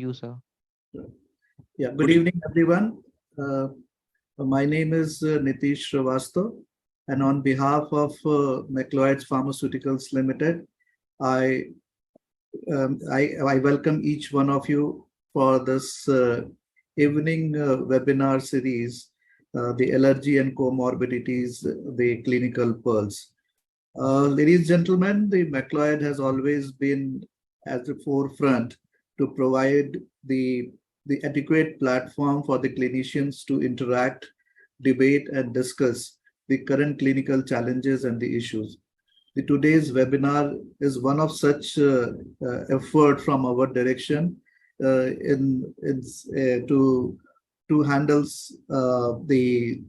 you, sir. Yeah, good Good evening. evening, everyone. My name is Nitish Srivastav, and on behalf of McLeod Pharmaceuticals Limited, I, I welcome each one of you for this evening webinar series, the allergy and comorbidities, the clinical pearls. Ladies and gentlemen, the McLeod has always been at the forefront to provide the adequate platform for the clinicians to interact, debate, and discuss the current clinical challenges and the issues. Today's webinar is one of such effort from our direction to handle the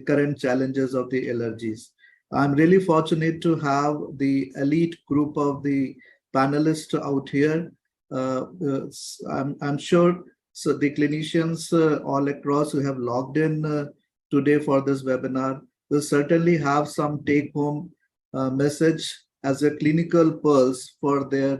current challenges of the allergies. I'm really fortunate to have the elite group of the panelists out here. I'm sure so the clinicians all across who have logged in today for this webinar will certainly have some take-home message as a clinical pulse for their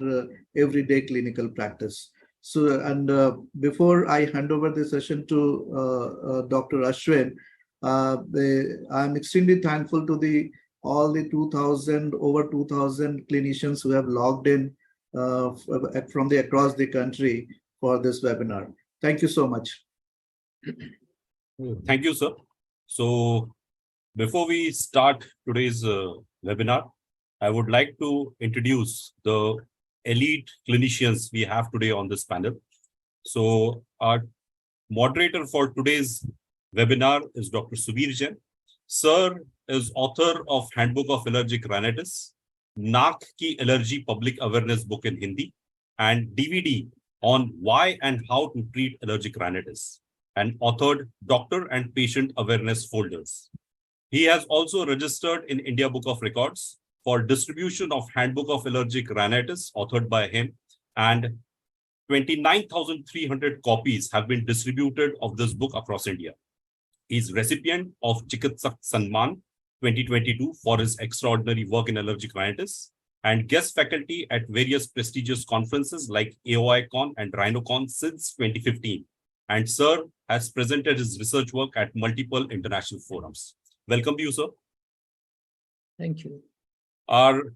everyday clinical practice. So, and before I hand over the session to Dr. Ashwin, I'm extremely thankful to all the 2,000, over 2,000 clinicians who have logged in from across the country for this webinar. Thank you so much. Thank you, sir. So, before we start today's webinar, I would like to introduce the elite clinicians we have today on this panel. So, our moderator for today's webinar is Dr. Subir Jain. Sir is author of Handbook of Allergic Rhinitis, Naak Ki Allergy Public Awareness Book in Hindi, and DVD on why and how to treat allergic rhinitis, and authored doctor and patient awareness folders. He has also registered in India Book of Records for distribution of Handbook of Allergic Rhinitis, authored by him, and 29,300 copies have been distributed of this book across India. He is recipient of Chikitsak Sanman 2022 for his extraordinary work in allergic rhinitis, and guest faculty at various prestigious conferences like AOICon and RhinoCon since 2015. And Sir has presented his research work at multiple international forums. Welcome to you, sir. Thank you. Our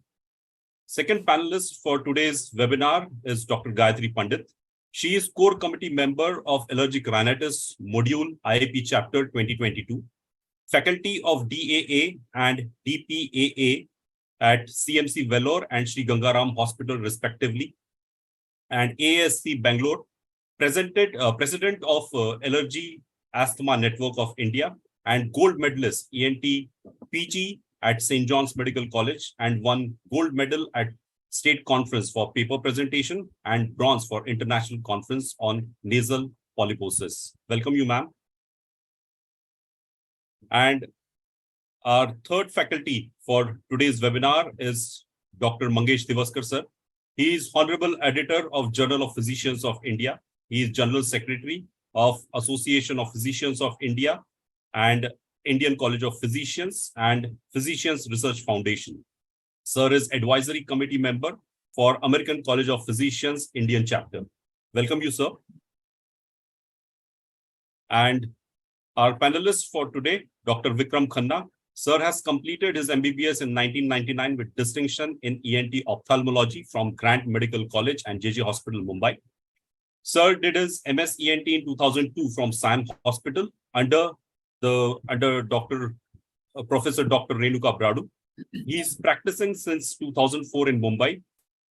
second panelist for today's webinar is Dr. Gayatri Pandit. She is core committee member of Allergic Rhinitis Module IAP Chapter 2022, faculty of DAA and DPAA at CMC Vellore and Sri Gangaram Hospital respectively, and ASC Bangalore, president of Allergy Asthma Network of India, and gold medalist ENT PG at St. John's Medical College, and won gold medal at State Conference for paper presentation and bronze for International Conference on Nasal Polyposis. Welcome you, ma'am. And our third faculty for today's webinar is Dr. Mangesh Divaskar, sir. He is Honorable Editor of Journal of Physicians of India. He is General Secretary of Association of Physicians of India and Indian College of Physicians and Physicians Research Foundation. Sir is Advisory Committee member for American College of Physicians Indian Chapter. Welcome you, sir. And our panelist for today, Dr. Vikram Khanna. Sir has completed his MBBS in 1999 with distinction in ENT ophthalmology from Grant Medical College and JJ Hospital, Mumbai. Sir did his MS ENT in 2002 from SAM Hospital under Professor Dr. Renuka Bradu. He is practicing since 2004 in Mumbai.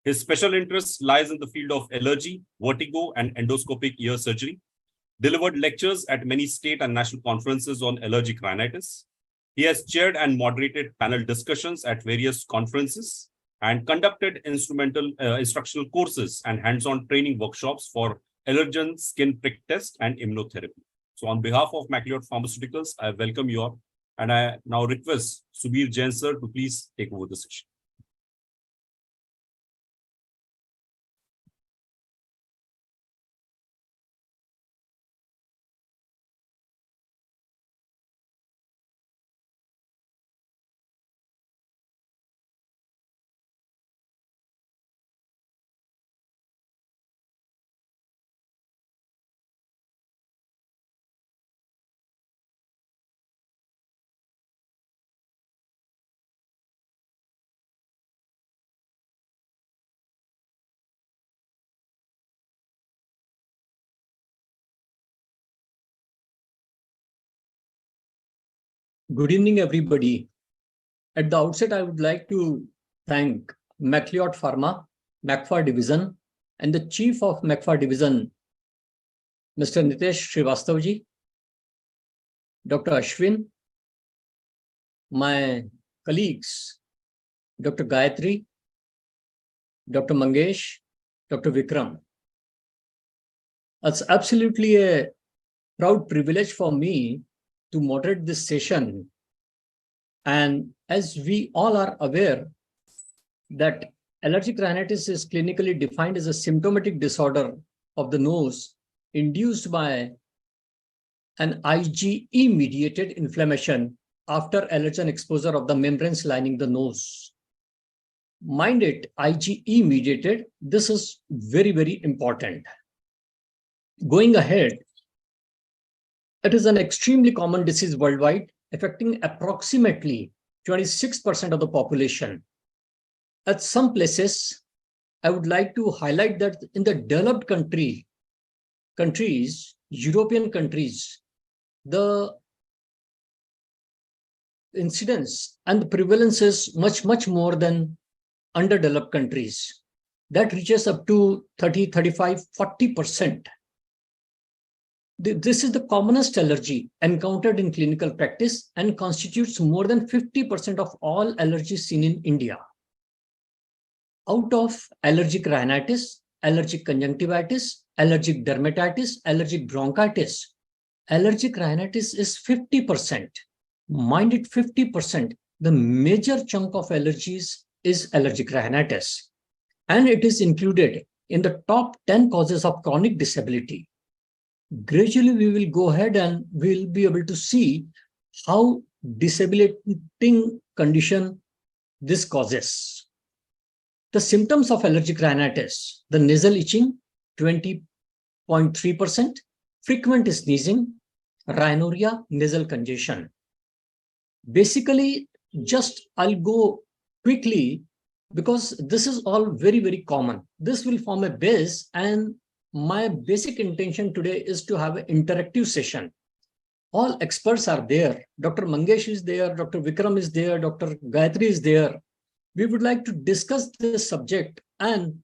His special interest lies in the field of allergy, vertigo, and endoscopic ear surgery. Delivered lectures at many state and national conferences on allergic rhinitis. He has chaired and moderated panel discussions at various conferences and conducted instructional courses and hands-on training workshops for allergen skin prick test and immunotherapy. So on behalf of McLeod Pharmaceuticals, I welcome you all. And I now request Subir Jain sir to please take over the session. Good evening, everybody. At the outset, I would like to thank MacLeod Pharma, MacPhar Division, and the Chief of MacPhar Division, Mr. Nitesh Srivastavji, Dr. Ashwin, my colleagues, Dr. Gayatri, Dr. Mangesh, Dr. Vikram. It's absolutely a proud privilege for me to moderate this session. And as we all are aware that allergic rhinitis is clinically defined as a symptomatic disorder of the nose induced by an IgE-mediated inflammation after allergen exposure of the membranes lining the nose. Mind it, IgE-mediated, this is very, very important. Going ahead, it is an extremely common disease worldwide, affecting approximately 26% of the population. At some places, I would like to highlight that in the developed countries, European countries, the incidence and the prevalence is much, much more than underdeveloped countries. That reaches up to 30, 35, 40%. This is the commonest allergy encountered in clinical practice and constitutes more than 50% of all allergies seen in India. Out of allergic rhinitis, allergic conjunctivitis, allergic dermatitis, allergic bronchitis, allergic rhinitis is 50%. Mind it, 50%. The major chunk of allergies is allergic rhinitis, and it is included in the top 10 causes of chronic disability. Gradually, we will go ahead and we'll be able to see how debilitating condition this causes. The symptoms of allergic rhinitis: the nasal itching, 20.3%, frequent sneezing, rhinorrhea, nasal congestion. Basically, I'll go quickly because this is all very, very common. This will form a base, and my basic intention today is to have an interactive session. All experts are there. Dr. Mangesh is there, Dr. Vikram is there, Dr. Gayatri is there. We would like to discuss this subject, and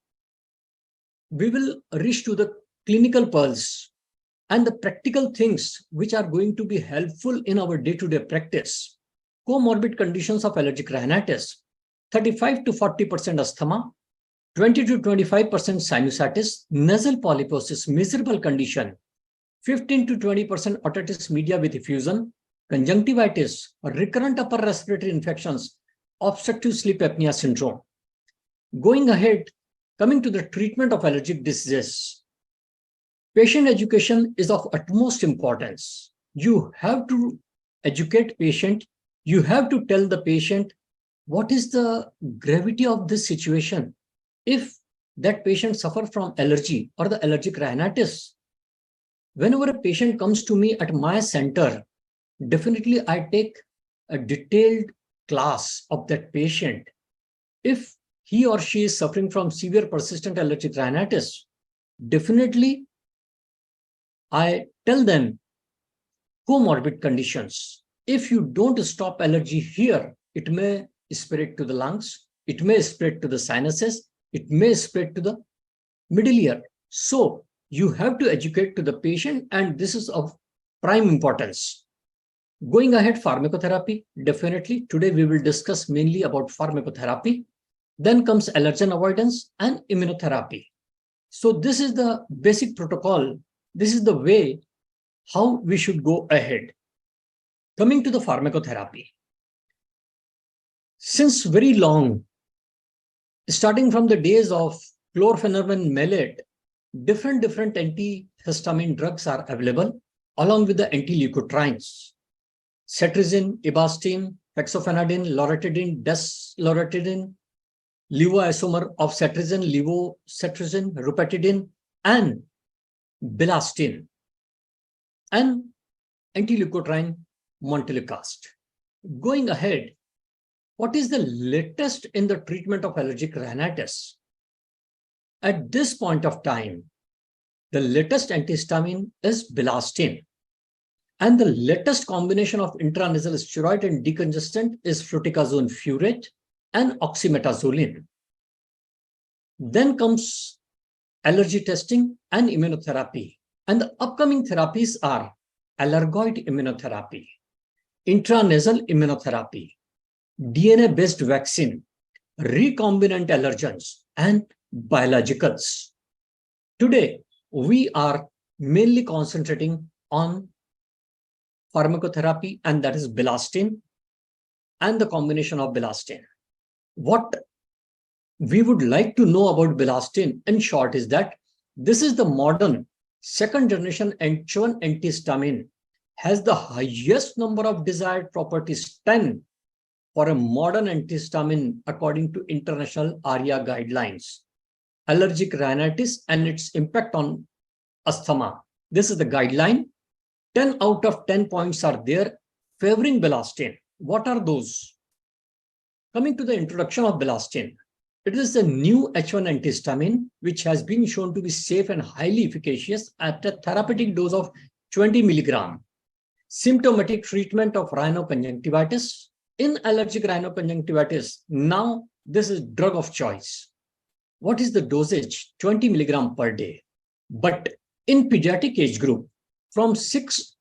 we will reach to the clinical pearls and the practical things which are going to be helpful in our day-to-day practice. Comorbid conditions of allergic rhinitis: 35 to 40% asthma, 20 to 25% sinusitis, nasal polyposis, miserable condition, 15 to 20% otitis media with effusion, conjunctivitis, recurrent upper respiratory infections, obstructive sleep apnea syndrome. Going ahead, coming to the treatment of allergic diseases, patient education is of utmost importance. You have to educate patient. You have to tell the patient what is the gravity of this situation. If that patient suffers from allergy or the allergic rhinitis, whenever a patient comes to me at my center, definitely I take a detailed class of that patient. If he or she is suffering from severe persistent allergic rhinitis, definitely I tell them comorbid conditions. If you don't stop allergy here, it may spread to the lungs, it may spread to the sinuses, it may spread to the middle ear. So you have to educate to the patient, and this is of prime importance. Going ahead, pharmacotherapy. Definitely today we will discuss mainly about pharmacotherapy. Then comes allergen avoidance and immunotherapy. So this is the basic protocol. This is the way how we should go ahead. Coming to the pharmacotherapy. Since very long, starting from the days of chlorpheniramine malate, different antihistamine drugs are available along with the anti-leukotrienes. Cetirizine, Avastin, hexofenadine, loratadine, desloratadine, levoisomer of cetirizine, levocetirizine, rupatadine, and belastin, and anti-leukotriene montelukast. Going ahead, what is the latest in the treatment of allergic rhinitis? At this point of time, the latest antihistamine is belastin. And the latest combination of intranasal steroid and decongestant is fluticasone furoate and oxymetazoline. Then comes allergy testing and immunotherapy. And the upcoming therapies are allergoid immunotherapy, intranasal immunotherapy, DNA-based vaccine, recombinant allergens, and biologicals. Today, we are mainly concentrating on pharmacotherapy, and that is bilastine and the combination of bilastine. What we would like to know about bilastine in short is that this is the modern second generation H1 antihistamine, has the highest number of desired properties, 10 for a modern antihistamine according to international ARIA guidelines. Allergic rhinitis and its impact on asthma. This is the guideline. 10 out of 10 points are there favoring bilastine. What are those? Coming to the introduction of bilastine, it is the new H1 antihistamine which has been shown to be safe and highly efficacious at a therapeutic dose of 20 milligram. Symptomatic treatment of rhinoconjunctivitis. In allergic rhinoconjunctivitis, now this is drug of choice. What is the dosage? 20 milligram per day. But in pediatric age group, from 6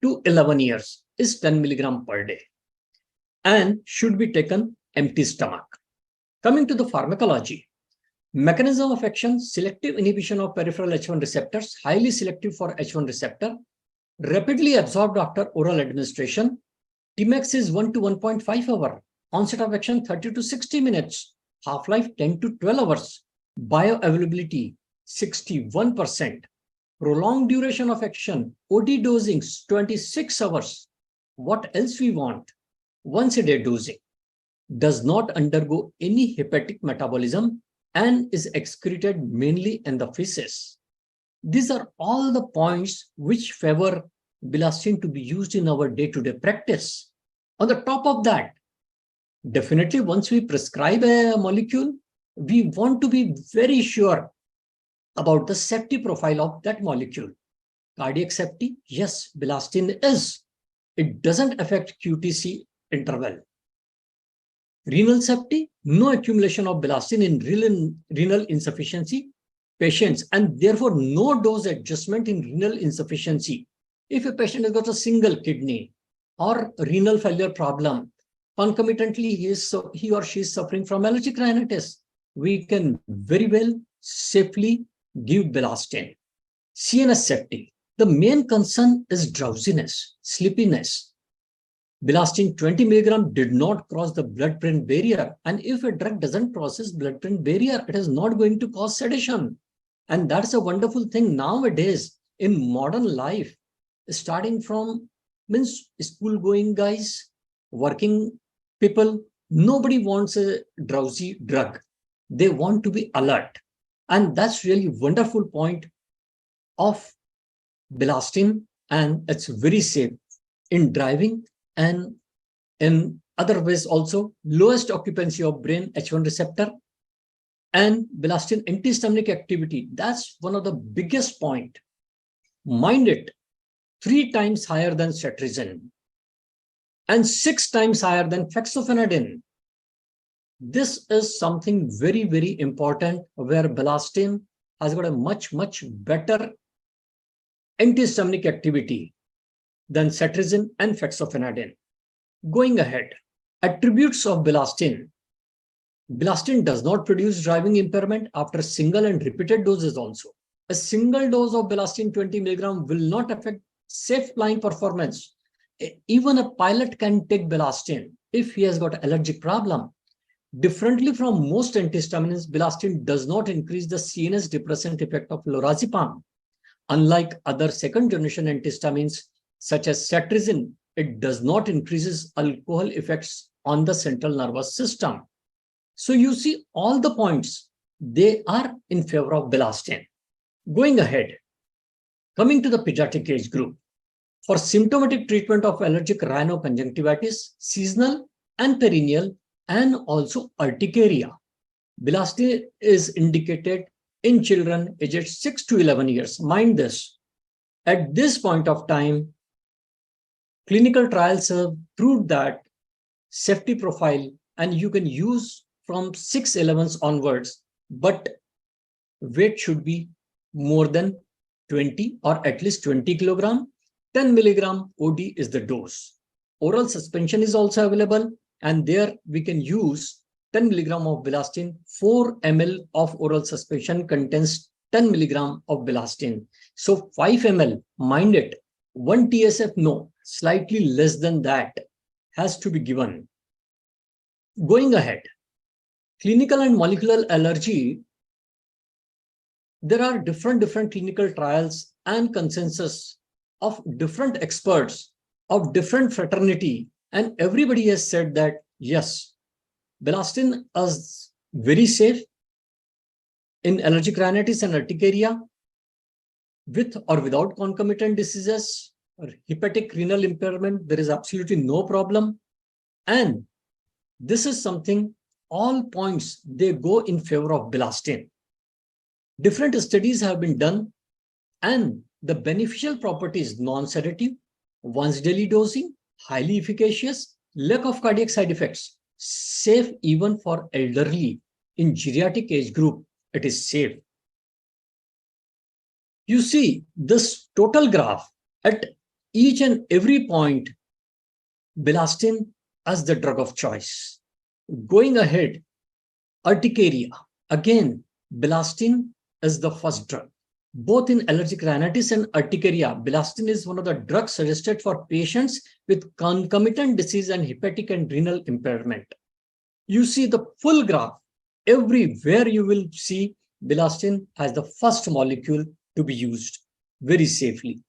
to 11 years is 10 milligram per day and should be taken empty stomach. Coming to the pharmacology, mechanism of action, selective inhibition of peripheral H1 receptors, highly selective for H1 receptor, rapidly absorbed after oral administration. Tmax is 1 to 1.5 hour, onset of action 30 to 60 minutes, half-life 10 to 12 hours, bioavailability 61%, prolonged duration of action, OD dosing 26 hours. What else we want? Once a day dosing, does not undergo any hepatic metabolism and is excreted mainly in the feces. These are all the points which favor bilastine to be used in our day-to-day practice. On the top of that, definitely once we prescribe a molecule, we want to be very sure about the safety profile of that molecule. Cardiac safety, yes, bilastine is. It doesn't affect QTc interval. Renal safety, no accumulation of bilastine in renal insufficiency patients, and therefore no dose adjustment in renal insufficiency. If a patient has got a single kidney or renal failure problem, concomitantly he or she is suffering from allergic rhinitis, we can very well safely give bilastine. CNS safety, the main concern is drowsiness, sleepiness. Bilastine 20 milligram did not cross the blood-brain barrier, and if a drug doesn't process blood-brain barrier, it is not going to cause sedation. And that's a wonderful thing nowadays in modern life, starting from school-going guys, working people. Nobody wants a drowsy drug. They want to be alert. And that's really a wonderful point of bilastine, and it's very safe in driving and in other ways also. Lowest occupancy of brain H1 receptor and bilastine antihistaminic activity. That's one of the biggest point. Mind it, 3 times higher than cetirizine and 6 times higher than fexofenadine. This is something very, very important, where bilastine has got a much, much better antihistaminic activity than cetirizine and fexofenadine. Going ahead, attributes of bilastine. Bilastine does not produce driving impairment after single and repeated doses also. A single dose of bilastine 20 milligram will not affect safe flying performance. Even a pilot can take bilastine if he has got allergic problem. Differently from most antihistamines, bilastine does not increase the CNS depressant effect of lorazepam. Unlike other second generation antihistamines such as cetirizine, it does not increase alcohol effects on the central nervous system. So you see all the points, they are in favor of bilastine. Going ahead, coming to the pediatric age group, for symptomatic treatment of allergic rhinoconjunctivitis, seasonal and perennial, and also urticaria, bilastine is indicated in children aged 6 to 11 years. Mind this, at this point of time, clinical trials have proved that safety profile, and you can use from 6 elements onwards, but weight should be more than 20 or at least 20 kilogram. 10 milligram OD is the dose. Oral suspension is also available, and there we can use 10 milligram of bilastine. 4 ml of oral suspension contains 10 milligram of bilastine. So 5 ml, mind it, 1 TSF, no, slightly less than that has to be given. Going ahead, clinical and molecular allergy, there are different clinical trials and consensus of different experts of different fraternity, and everybody has said that yes, bilastine is very safe in allergic rhinitis and urticaria with or without concomitant diseases or hepatic renal impairment. There is absolutely no problem, and this is something, all points, they go in favor of bilastine. Different studies have been done, and the beneficial properties: non-sedative, once daily dosing, highly efficacious, lack of cardiac side effects, safe even for elderly. In geriatric age group, it is safe. You see this total graph at each and every point, bilastine as the drug of choice. Going ahead, urticaria, again, bilastine is the first drug. Both in allergic rhinitis and urticaria, bilastine is one of the drugs suggested for patients with concomitant disease and hepatic and renal impairment. You see the full graph. Everywhere you will see bilastine as the first molecule to be used very safely.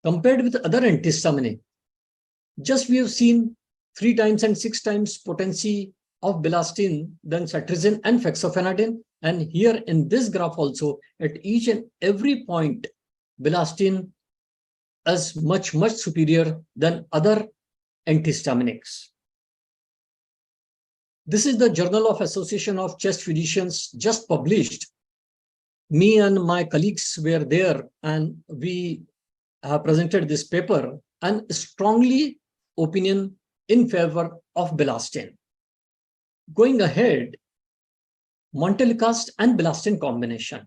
Compared with other antihistamine, just we have seen 3 times and 6 times potency of bilastine than cetirizine and fexofenadine. And here in this graph also, at each and every point, bilastine is much superior than other antihistaminics. This is the Journal of Association of Chest Physicians just published. Me and my colleagues were there, and we have presented this paper, and strongly opinion in favor of bilastine. Going ahead, montelukast and bilastine combination.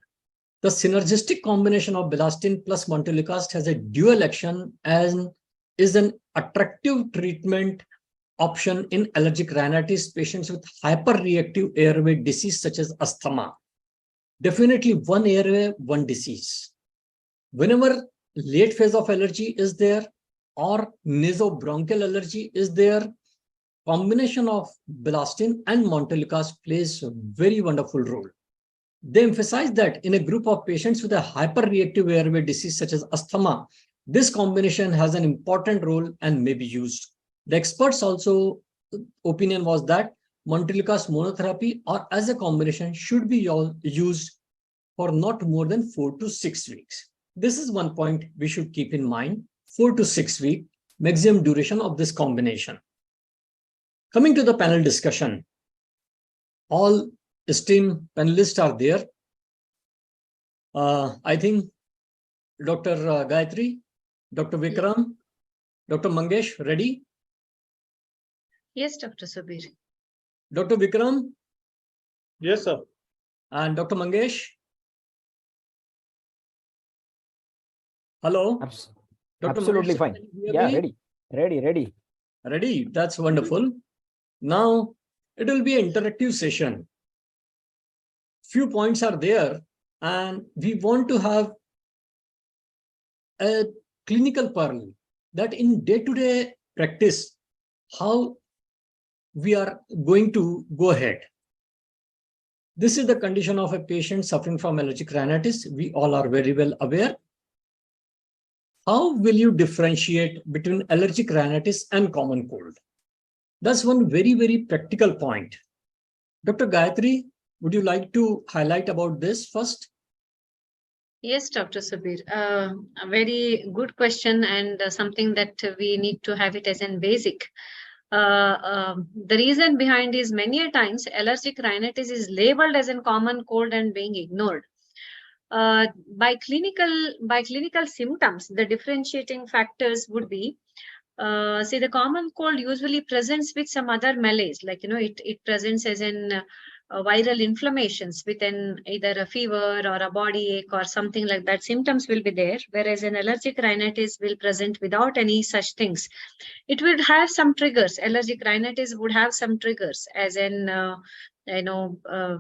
The synergistic combination of bilastine plus montelukast has a dual action and is an attractive treatment option in allergic rhinitis patients with hyperreactive airway disease such as asthma. Definitely one airway, one disease. Whenever late phase of allergy is there or nasobronchial allergy is there, combination of bilastine and montelukast plays a very wonderful role. They emphasize that in a group of patients with a hyperreactive airway disease such as asthma, this combination has an important role and may be used. The experts also opinion was that montelukast monotherapy or as a combination should be used for not more than 4 to 6 weeks. This is one point we should keep in mind, 4 to 6 week maximum duration of this combination. Coming to the panel discussion, all esteemed panelists are there. I think Dr. Gayatri, Dr. Vikram, Dr. Mangesh, ready? Yes, Dr. Subir. Dr. Vikram? Yes, sir. And Dr. Mangesh? Hello? Dr. Absolutely Mangesh, fine. can you hear Yeah, me? ready. Ready? That's wonderful. Now, it will be an interactive session. Few points are there, and we want to have a clinical pearl that in day-to-day practice, how we are going to go ahead. This is the condition of a patient suffering from allergic rhinitis. We all are very well aware. How will you differentiate between allergic rhinitis and common cold? That's one very practical point. Dr. Gayatri, would you like to highlight about this first? Yes, Dr. Subir. A very good question, and something that we need to have it as a basic. The reason behind is many a times allergic rhinitis is labeled as a common cold and being ignored. By clinical symptoms, the differentiating factors would be See, the common cold usually presents with some other malaise, like, it presents as in viral inflammations with either a fever or a body ache or something like that. Symptoms will be there, whereas an allergic rhinitis will present without any such things. It would have some triggers. Allergic rhinitis would have some triggers, as in, you know, uh,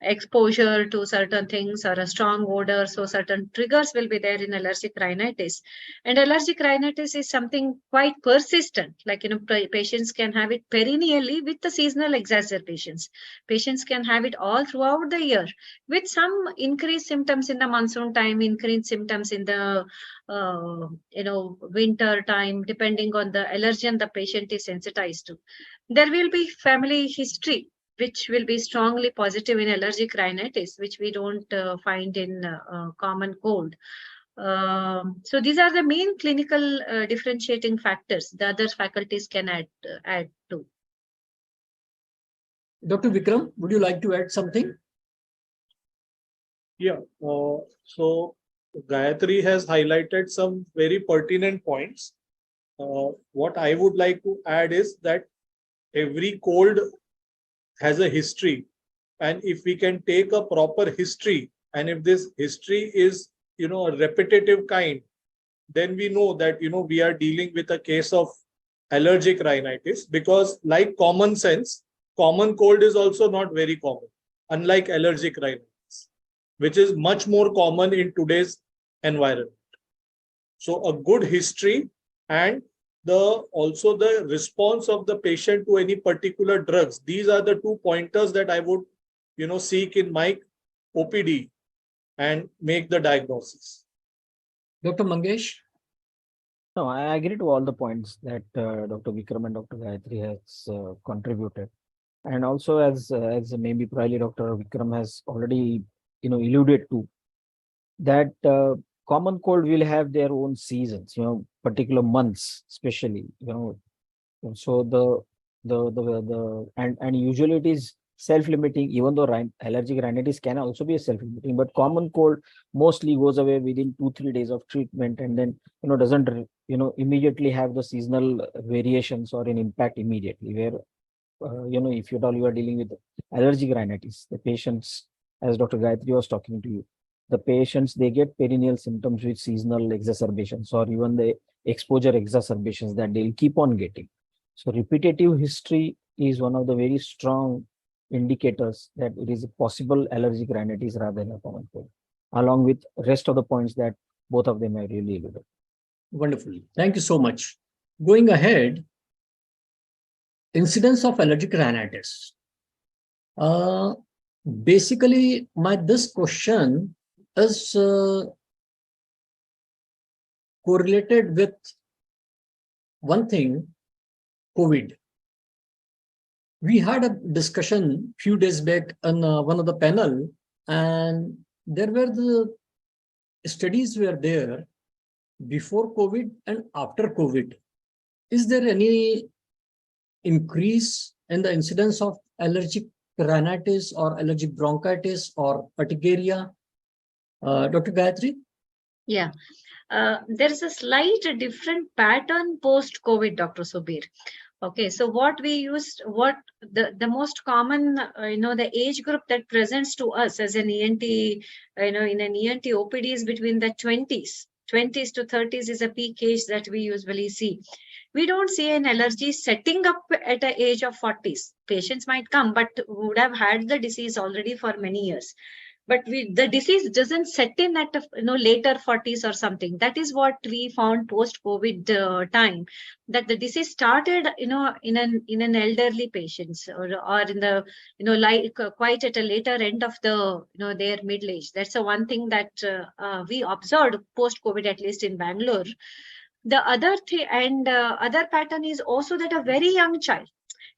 exposure to certain things or a strong odor. So certain triggers will be there in allergic rhinitis. And allergic rhinitis is something quite persistent. Like, patients can have it perennially with the seasonal exacerbations. Patients can have it all throughout the year with some increased symptoms in the monsoon time, increased symptoms in the winter time, depending on the allergen the patient is sensitized to. There will be family history, which will be strongly positive in allergic rhinitis, which we don't find in common cold. So these are the main clinical differentiating factors the other faculties can add to. Dr. Vikram, would you like to add something? Yeah. So Gayatri has highlighted some very pertinent points. What I would like to add is that every cold has a history, and if we can take a proper history, and if this history is a repetitive kind, then we know that we are dealing with a case of allergic rhinitis, because like common sense, common cold is also not very common, unlike allergic rhinitis, which is much more common in today's environment. So a good history and also the response of the patient to any particular drugs. These are the 2 pointers that I would seek in my OPD and make the diagnosis. Dr. Mangesh? No, I agree to all the points that Dr. Vikram and Dr. Gayatri has contributed. And also as maybe probably Dr. Vikram has already alluded to, that common cold will have their own seasons, particular months, especially, so and usually it is self-limiting, even though allergic rhinitis can also be a self-limiting, but common cold mostly goes away within 2-3 days of treatment, and then doesn't immediately have the seasonal variations or an impact immediately. Where if at all you are dealing with allergic rhinitis, the patients, as Dr. Gayatri was talking to you, the patients, they get perennial symptoms with seasonal exacerbations or even the exposure exacerbations that they'll keep on getting. So repetitive history is one of the very strong indicators that it is a possible allergic rhinitis rather than a common cold, along with rest of the points that both of them are really alluded. Wonderful. Thank you so much. Going ahead, incidence of allergic rhinitis. Basically, this question is correlated with one thing, COVID. We had a discussion few days back on one of the panel, and there were the studies were there before COVID and after COVID. Is there any increase in the incidence of allergic rhinitis or allergic bronchitis or urticaria? Dr. Gayatri? Yeah. There's a slight different pattern post-COVID, Dr. Subir. Okay, so what the most common, the age group that presents to us as an ENT, in an ENT OPD is between the 20s to 30s is a peak age that we usually see. We don't see an allergy setting up at the age of 40s. Patients might come, but would have had the disease already for many years. But the disease doesn't set in at later 40s or something. That is what we found post-COVID time, that the disease started in an elderly patients or in the like quite at a later end of the their middle age. That's the one thing that we observed post-COVID, at least in Bangalore. The other thing and other pattern is also that a very young child.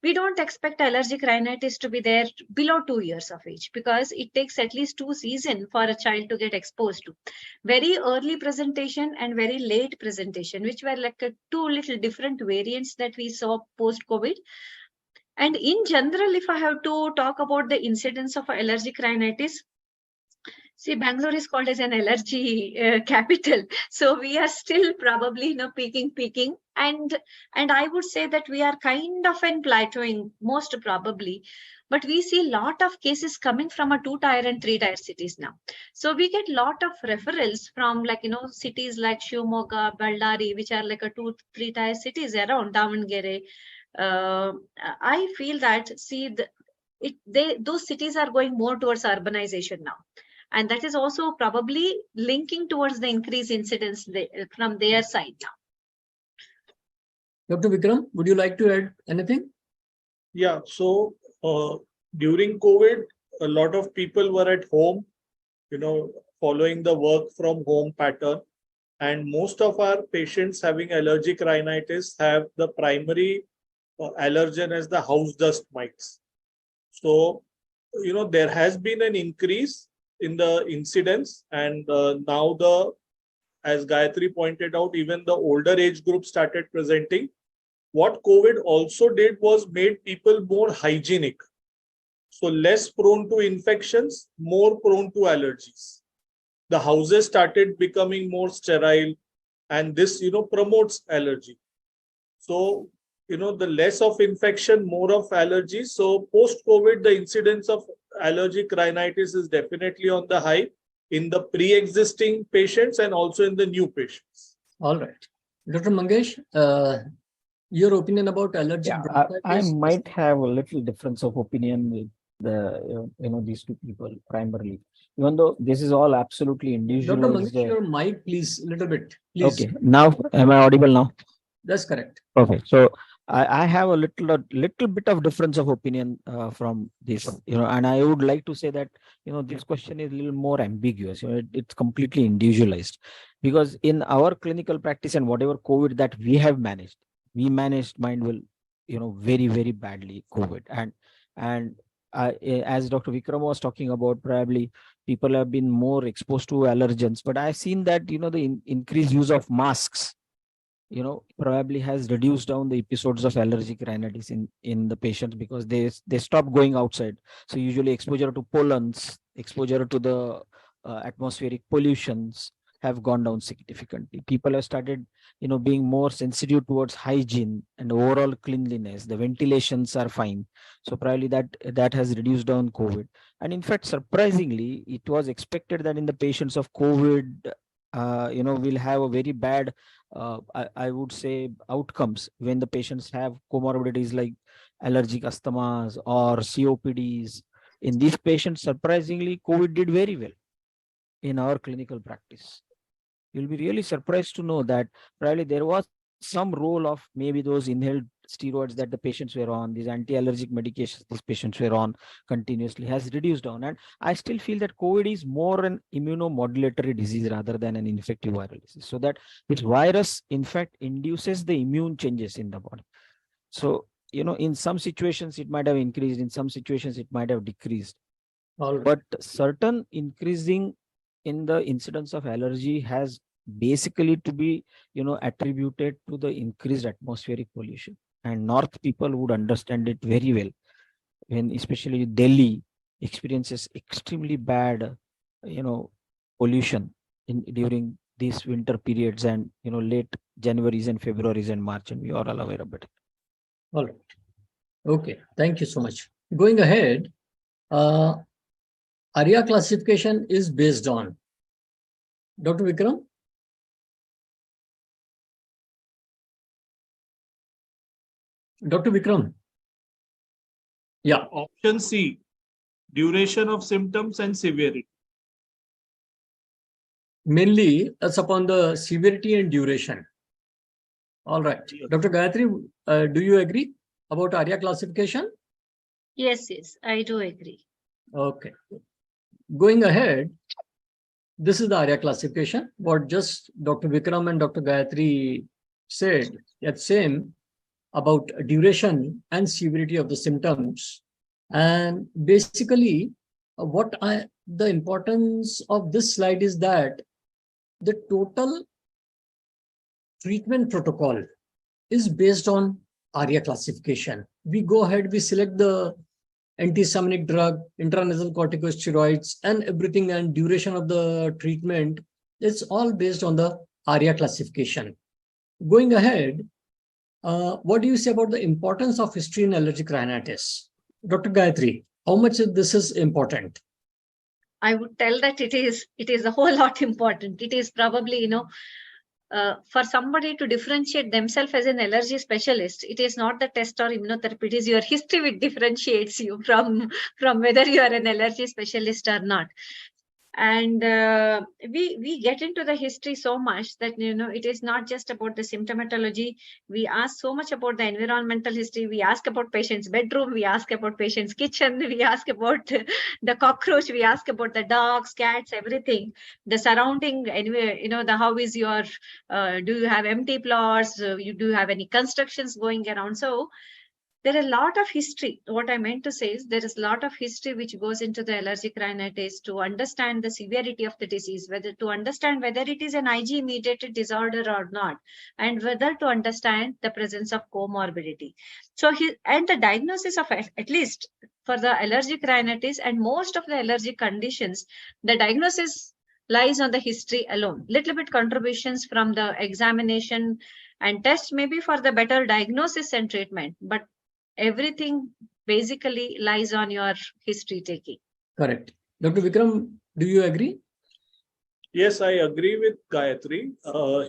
We don't expect allergic rhinitis to be there below 2 years of age, because it takes at least 2 seasons for a child to get exposed to. Very early presentation and very late presentation, which were like 2 little different variants that we saw post-COVID. And in general, if I have to talk about the incidence of allergic rhinitis, See, Bangalore is called as an allergy capital, so we are still probably peaking, and I would say that we are kind of in plateauing most probably, but we see lot of cases coming from a 2-tier and 3-tier cities now. So we get lot of referrals from cities like Shivamogga, Ballari, which are like a 2-3-tier cities around Davangere. I feel that those cities are going more towards urbanization now, and that is also probably linking towards the increased incidence from their side now. Dr. Vikram, would you like to add anything? Yeah, so during COVID, a lot of people were at home, following the work from home pattern. And most of our patients having allergic rhinitis have the primary allergen as the house dust mites. So, there has been an increase in the incidence, and now as Gayatri pointed out, even the older age group started presenting. What COVID also did was made people more hygienic. So less prone to infections, more prone to allergies. The houses started becoming more sterile, and this, promotes allergy. So, the less of infection, more of allergies. So post-COVID, the incidence of allergic rhinitis is definitely on the high in the pre-existing patients and also in the new patients. All right. Dr. Mangesh, your opinion about allergic bronchitis? I might have a little difference of opinion with these two people primarily, even though this is all absolutely individual. Dr. Mangesh, your mic, please, a little bit, please. Okay, now am I audible now? That's correct. Perfect. So I have a little bit of difference of opinion from this, and I would like to say that, this question is a little more ambiguous. It's completely individualized, because in our clinical practice and whatever COVID that we managed Mindwell, very, very badly COVID. And as Dr. Vikram was talking about, probably people have been more exposed to allergens, but I've seen that, the increased use of masks, probably has reduced down the episodes of allergic rhinitis in the patients, because they stop going outside. So usually exposure to pollens, exposure to the atmospheric pollutions have gone down significantly. People have started, being more sensitive towards hygiene and overall cleanliness. The ventilations are fine. So probably that has reduced down COVID. And in fact, surprisingly, it was expected that in the patients of COVID, will have a very bad, I would say, outcomes when the patients have comorbidities like allergic asthmas or COPDs. In these patients, surprisingly, COVID did very well in our clinical practice. You'll be really surprised to know that probably there was some role of maybe those inhaled steroids that the patients were on, these anti-allergic medications these patients were on continuously, has reduced down. And I still feel that COVID is more an immunomodulatory disease rather than an infective viral disease. So that this virus, in fact, induces the immune changes in the body. So, in some situations it might have increased, in some situations it might have decreased. But certain increasing in the incidence of allergy has basically to be, attributed to the increased atmospheric pollution. And North people would understand it very well, when especially Delhi experiences extremely bad, pollution during these winter periods and, late Januaries and Februaries and March, and we are all aware of it. All right. Okay. Thank you so much. Going ahead, ARIA classification is based on Dr. Vikram. Dr. Vikram. Yeah. Option C, duration of symptoms and severity. Mainly, that's upon the severity and duration. All right. Yes. Dr. Gayatri, do you agree about ARIA classification? Yes, I do agree. Okay. Going ahead, this is the ARIA classification. What just Dr. Vikram and Dr. Gayatri said, that's same about duration and severity of the symptoms. And basically, the importance of this slide is that the total treatment protocol is based on ARIA classification. We go ahead, we select the antihistaminic drug, intranasal corticosteroids, and everything, and duration of the treatment. It's all based on the ARIA classification. Going ahead, what do you say about the importance of history in allergic rhinitis? Dr. Gayatri, how much this is important? I would tell that it is a whole lot important. It is probably, for somebody to differentiate themselves as an allergy specialist, it is not the test or immunotherapy, it is your history which differentiates you from whether you are an allergy specialist or not. And we get into the history so much that it is not just about the symptomatology. We ask so much about the environmental history. We ask about patient's bedroom, we ask about patient's kitchen, we ask about the cockroach, we ask about the dogs, cats, everything, the surrounding anyway, the how is your do you have empty plots, you do have any constructions going around. So there is a lot of history. What I meant to say is there is a lot of history which goes into the allergic rhinitis to understand the severity of the disease, whether to understand whether it is an IG mediated disorder or not, and whether to understand the presence of comorbidity. So and the diagnosis of at least for the allergic rhinitis and most of the allergic conditions, the diagnosis lies on the history alone. Little bit contributions from the examination and test maybe for the better diagnosis and treatment, but everything basically lies on your history taking. Correct. Dr. Vikram, do you agree? Yes, I agree with Gayatri.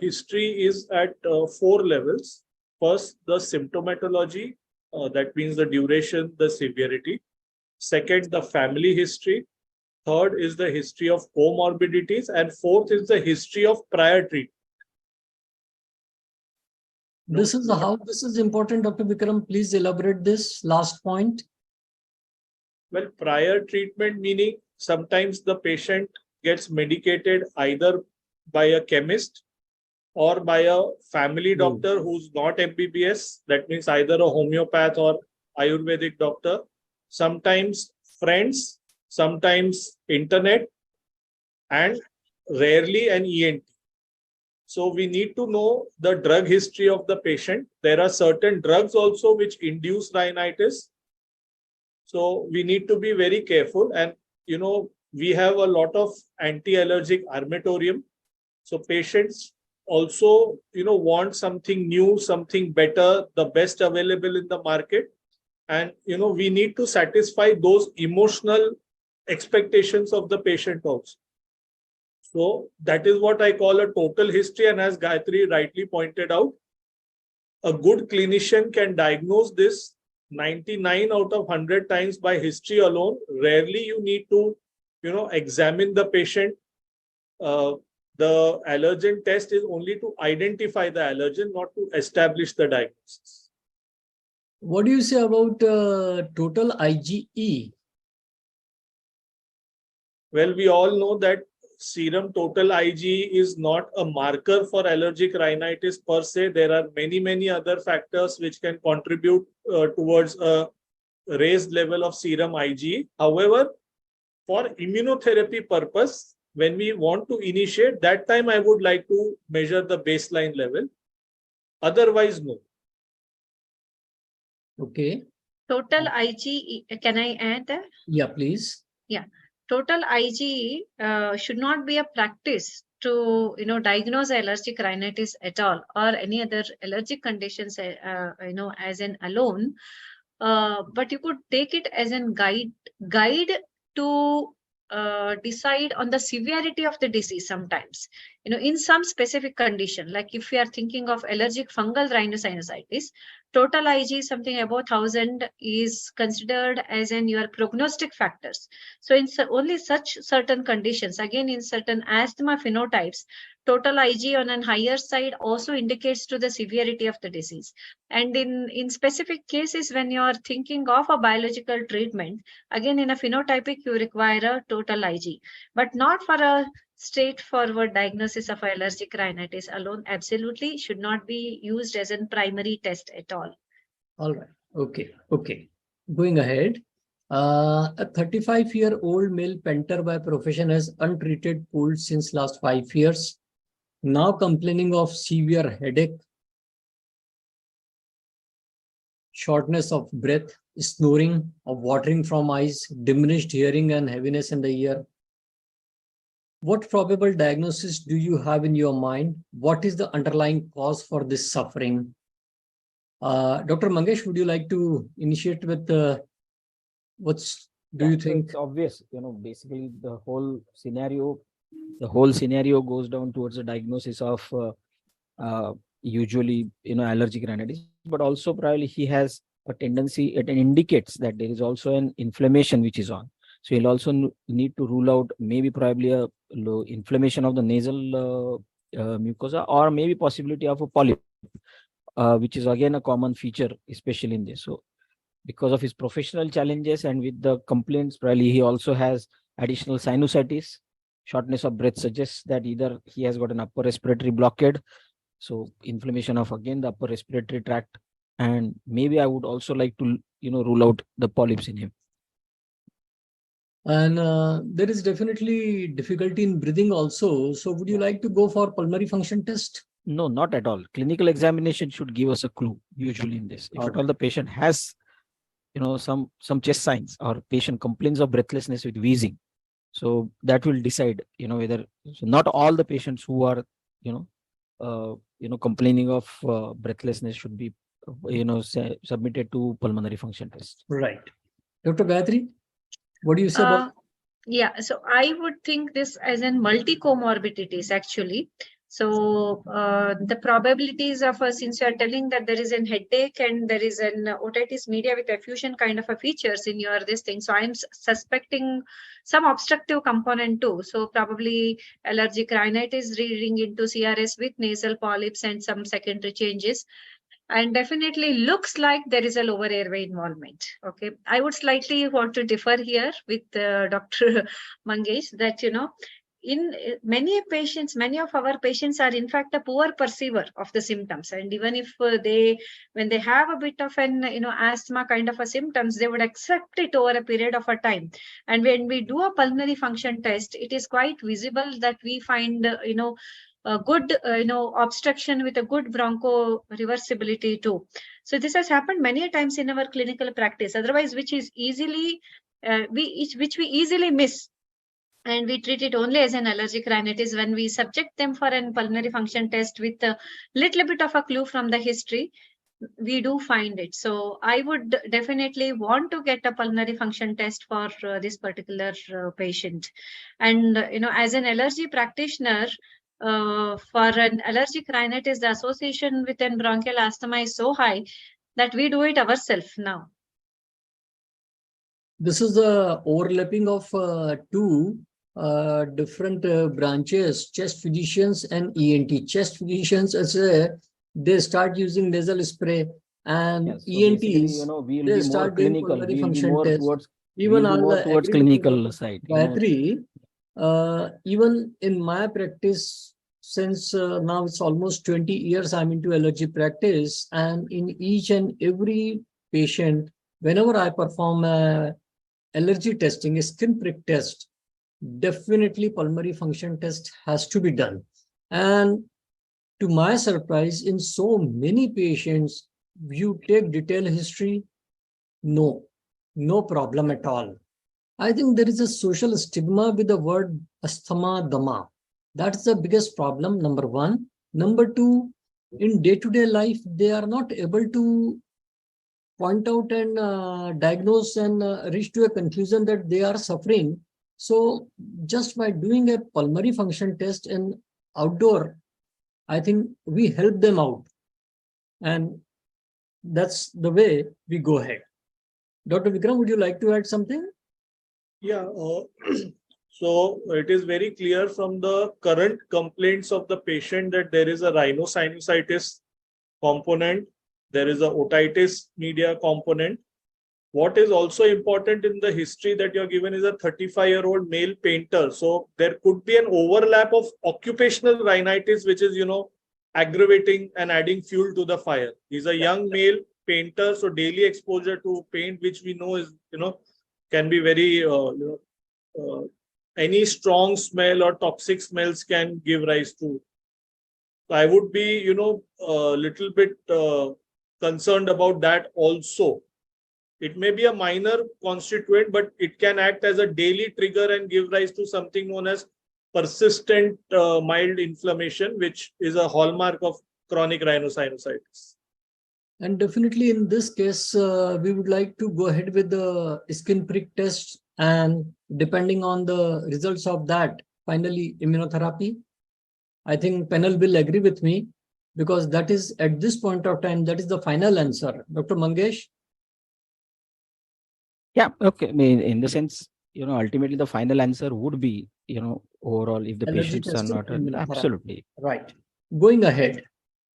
History is at 4 levels. First, the symptomatology, that means the duration, the severity. Second, the family history. Third is the history of comorbidities. And fourth is the history of prior treatment. This is how this is important, Dr. Vikram. Please elaborate this last point. Well, prior treatment meaning sometimes the patient gets medicated either by a chemist or by a family doctor who's not MBBS. That means either a homeopath or Ayurvedic doctor. Sometimes friends, sometimes internet, and rarely an ENT. So we need to know the drug history of the patient. There are certain drugs also which induce rhinitis. So we need to be very careful. And, we have a lot of anti-allergic armatorium. So patients also, want something new, something better, the best available in the market. And, we need to satisfy those emotional expectations of the patient also. So that is what I call a total history. And as Gayatri rightly pointed out, a good clinician can diagnose this 99 out of 100 times by history alone. Rarely you need to, examine the patient. The allergen test is only to identify the allergen, not to establish the diagnosis. What do you say about total IgE? Well, we all know that serum total IgE is not a marker for allergic rhinitis per se. There are many other factors which can contribute towards a raised level of serum IgE. However, for immunotherapy purpose, when we want to initiate, that time I would like to measure the baseline level. Otherwise, no. Okay. Total IgE, can I add that? Yeah, please. Yeah. Total IgE should not be a practice to diagnose allergic rhinitis at all or any other allergic conditions as an alone, but you could take it as a guide to decide on the severity of the disease. Sometimes in some specific condition, like if you are thinking of allergic fungal rhinosinusitis, total IgE something above 1000 is considered as in your prognostic factors. So in only such certain conditions, again in certain asthma phenotypes, total IgE on a higher side also indicates to the severity of the disease. And in specific cases, when you are thinking of a biological treatment, again in a phenotypic, you require a total IgE, but not for a straightforward diagnosis of allergic rhinitis alone. Absolutely should not be used as a primary test at all. All right. Okay. Going ahead. A 35-year-old male painter by profession has untreated cold since last 5 years. Now complaining of severe headache, shortness of breath, snoring, of watering from eyes, diminished hearing and heaviness in the ear. What probable diagnosis do you have in your mind? What is the underlying cause for this suffering? Dr. Mangesh, would you like to initiate with what's do you So think? it's obvious, basically the whole scenario goes down towards the diagnosis of usually, allergic rhinitis, but also probably he has a tendency, it indicates that there is also an inflammation which is on. So he'll also need to rule out maybe probably a low inflammation of the nasal mucosa, or maybe possibility of a polyp, which is again a common feature, especially in this. So because of his professional challenges and with the complaints, probably he also has additional sinusitis. Shortness of breath suggests that either he has got an upper respiratory blockade, so inflammation of again the upper respiratory tract, and maybe I would also like to rule out the polyps in him. And there is definitely difficulty in breathing also. So would you like to go for pulmonary function test? No, not at all. Clinical examination should give us a clue usually in this. If at all the patient has some chest signs, or patient complains of breathlessness with wheezing, so that will decide whether, so not all the patients who are complaining of breathlessness should be submitted to pulmonary function test. Right. Dr. Gayatri, what do you say about? Yeah, so I would think this as in multi-comorbidities actually. So the probabilities of, since you are telling that there is an headache and there is an otitis media with effusion kind of a features in your this thing. So I'm suspecting some obstructive component too. So probably allergic rhinitis reading into CRS with nasal polyps and some secondary changes. And definitely looks like there is a lower airway involvement. Okay, I would slightly want to differ here with Dr. Mangesh that, in many patients, many of our patients are in fact a poor perceiver of the symptoms. And even if when they have a bit of an, asthma kind of a symptoms, they would accept it over a period of a time. And when we do a pulmonary function test, it is quite visible that we find, a good obstruction with a good broncho reversibility too. So this has happened many times in our clinical practice, otherwise which is easily which we easily miss, and we treat it only as an allergic rhinitis. When we subject them for an pulmonary function test with a little bit of a clue from the history, we do find it. So I would definitely want to get a pulmonary function test for this particular patient. And as an allergy practitioner, for an allergic rhinitis, the association with an bronchial asthma is so high that we do it ourselves now. This is the overlapping of two different branches, chest physicians and ENT. Chest physicians, they start using nasal spray, and Yes, so ENTs, basically, we'll they be more start doing clinical. pulmonary We'll be function more test. towards Even we'll be more I'll towards agree with clinical side. Gayatri, even in my practice, since now it's almost 20 years I'm into allergy practice, and in each and every patient, whenever I perform allergy testing, a skin prick test, definitely pulmonary function test has to be done. And to my surprise, in so many patients, you take detailed history, no problem at all. I think there is a social stigma with the word asthma dama. That's the biggest problem, number one. Number two, in day-to-day life, they are not able to point out and diagnose and reach to a conclusion that they are suffering. So just by doing a pulmonary function test in outdoor, I think we help them out. And that's the way we go ahead. Dr. Vikram, would you like to add something? Yeah, so it is very clear from the current complaints of the patient that there is a rhinosinusitis component, there is a otitis media component. What is also important in the history that you're given is a 35-year-old male painter. So there could be an overlap of occupational rhinitis, which is, aggravating and adding fuel to the fire. He's a young male painter, so daily exposure to paint, which we know is, can be very, any strong smell or toxic smells can give rise to. So I would be, a little bit concerned about that also. It may be a minor constituent, but it can act as a daily trigger and give rise to something known as persistent mild inflammation, which is a hallmark of chronic rhinosinusitis. And definitely in this case, we would like to go ahead with the skin prick test, and depending on the results of that, finally immunotherapy. I think panel will agree with me, because that is at this point of time, that is the final answer. Dr. Mangesh? Yeah, okay. I mean, in the sense, ultimately the final answer would be, overall, if the Allergy patients are testing, not, immunotherapy. absolutely. Right. Going ahead.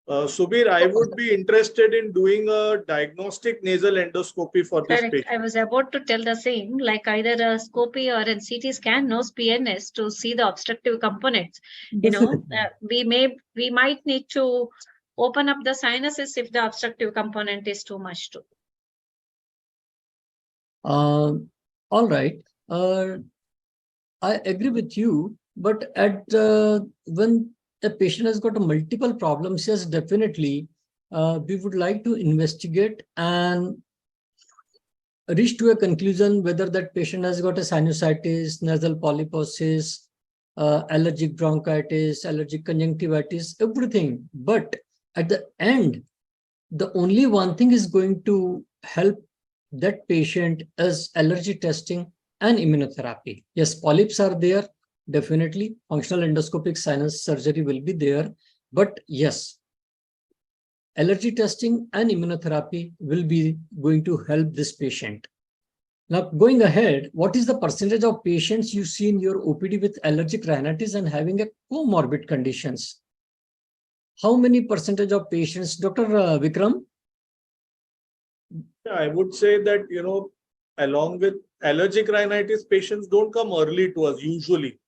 Subir, I would be interested in doing a diagnostic nasal endoscopy for this Correct. patient. I was about to tell the same, like either a scopy or a CT scan, nose PNS, to see the obstructive components. Definitely. We might need to open up the sinuses if the obstructive component is too much too. All right. I agree with you, but when a patient has got multiple problems, yes, definitely, we would like to investigate and reach to a conclusion whether that patient has got a sinusitis, nasal polyposis, allergic bronchitis, allergic conjunctivitis, everything. But at the end, the only one thing is going to help that patient is allergy testing and immunotherapy. Yes, polyps are there, definitely. Functional endoscopic sinus surgery will be there. But yes, allergy testing and immunotherapy will be going to help this patient. Now, going ahead, what is the percentage of patients you see in your OPD with allergic rhinitis and having a comorbid conditions? How many percentage of patients, Dr. Vikram? I would say that, along with allergic rhinitis, patients don't come early to us usually.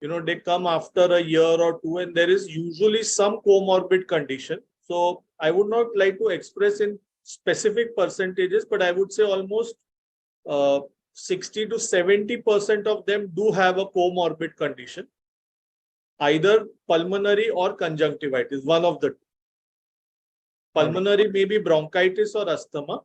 They come after a year or two, and there is usually some comorbid condition. So I would not like to express in specific percentages, but I would say almost 60 to 70% of them do have a comorbid condition, either pulmonary or conjunctivitis, one of the two. Pulmonary may be bronchitis or asthma,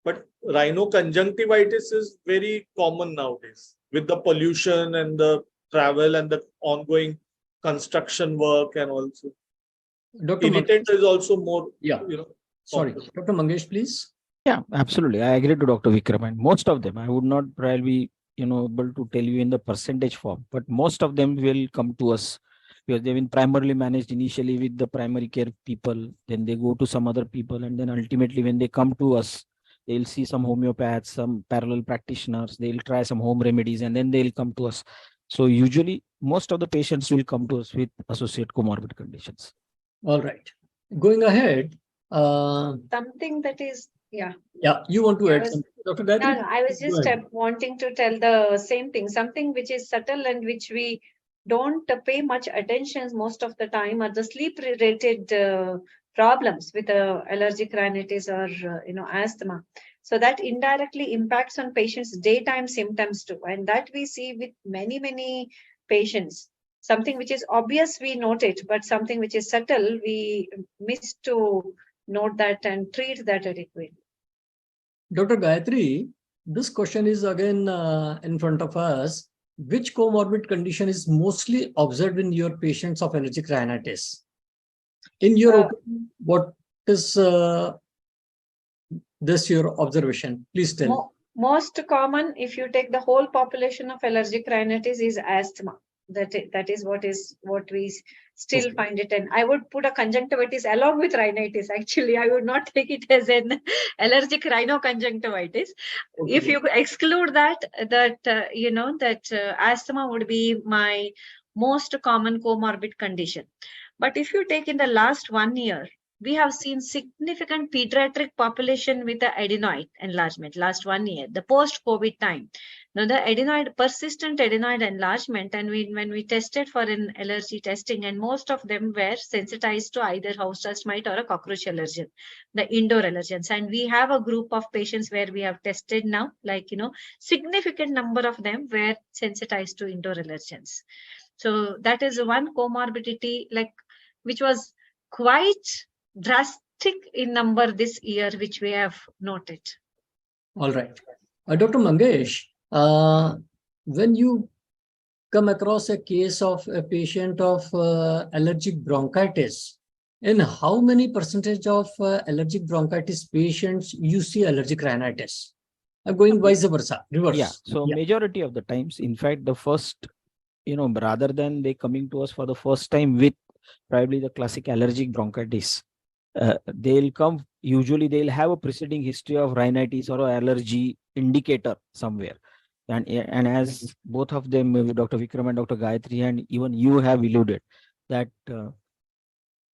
but rhinoconjunctivitis is very common nowadays with the pollution and the travel and the ongoing construction work, and also Dr. irritant is also more. Yeah. Sorry, Dr. Mangesh, please. Yeah, absolutely. I agree to Dr. Vikram, and most of them, I would not probably able to tell you in the percentage form, but most of them will come to us because they've been primarily managed initially with the primary care people, then they go to some other people, and then ultimately when they come to us, they'll see some homeopaths, some parallel practitioners, they'll try some home remedies, and then they'll come to us. So usually most of the patients will come to us with associated comorbid conditions. All right. Going ahead. Something that is, yeah. Yeah, you want to add something, Dr. Gayatri? No, I was just wanting to tell the same thing. Something which is subtle and which we don't pay much attention most of the time are the sleep-related problems with allergic rhinitis or asthma. So that indirectly impacts on patients' daytime symptoms too, and that we see with many patients. Something which is obvious we note it, but something which is subtle we miss to note that and treat that adequately. Dr. Gayatri, this question is again in front of us. Which comorbid condition is mostly observed in your patients of allergic rhinitis? In your opinion, what is this your observation? Please tell. Most common, if you take the whole population of allergic rhinitis, is asthma. That is what we still find it. And I would put a conjunctivitis along with rhinitis. Actually, I would not take it as an allergic rhinoconjunctivitis. Okay. If you exclude that asthma would be my most common comorbid condition. But if you take in the last 1 year, we have seen significant pediatric population with the adenoid enlargement last 1 year, the post-COVID time. Now the persistent adenoid enlargement, and when we tested for an allergy testing, and most of them were sensitized to either house dust mite or a cockroach allergen, the indoor allergens. And we have a group of patients where we have tested now, significant number of them were sensitized to indoor allergens. So that is one comorbidity, which was quite in number this year, which we have noted. All right. Dr. Mangesh, when you come across a case of a patient of allergic bronchitis, in how many percentage of allergic bronchitis patients you see allergic rhinitis? Going vice versa, reverse. Yeah. So majority of the times, in fact, the first, rather than they coming to us for the first time with probably the classic allergic bronchitis, they'll come, usually they'll have a preceding history of rhinitis or allergy indicator somewhere. And as both of them, Dr. Vikram and Dr. Gayatri, and even you have alluded that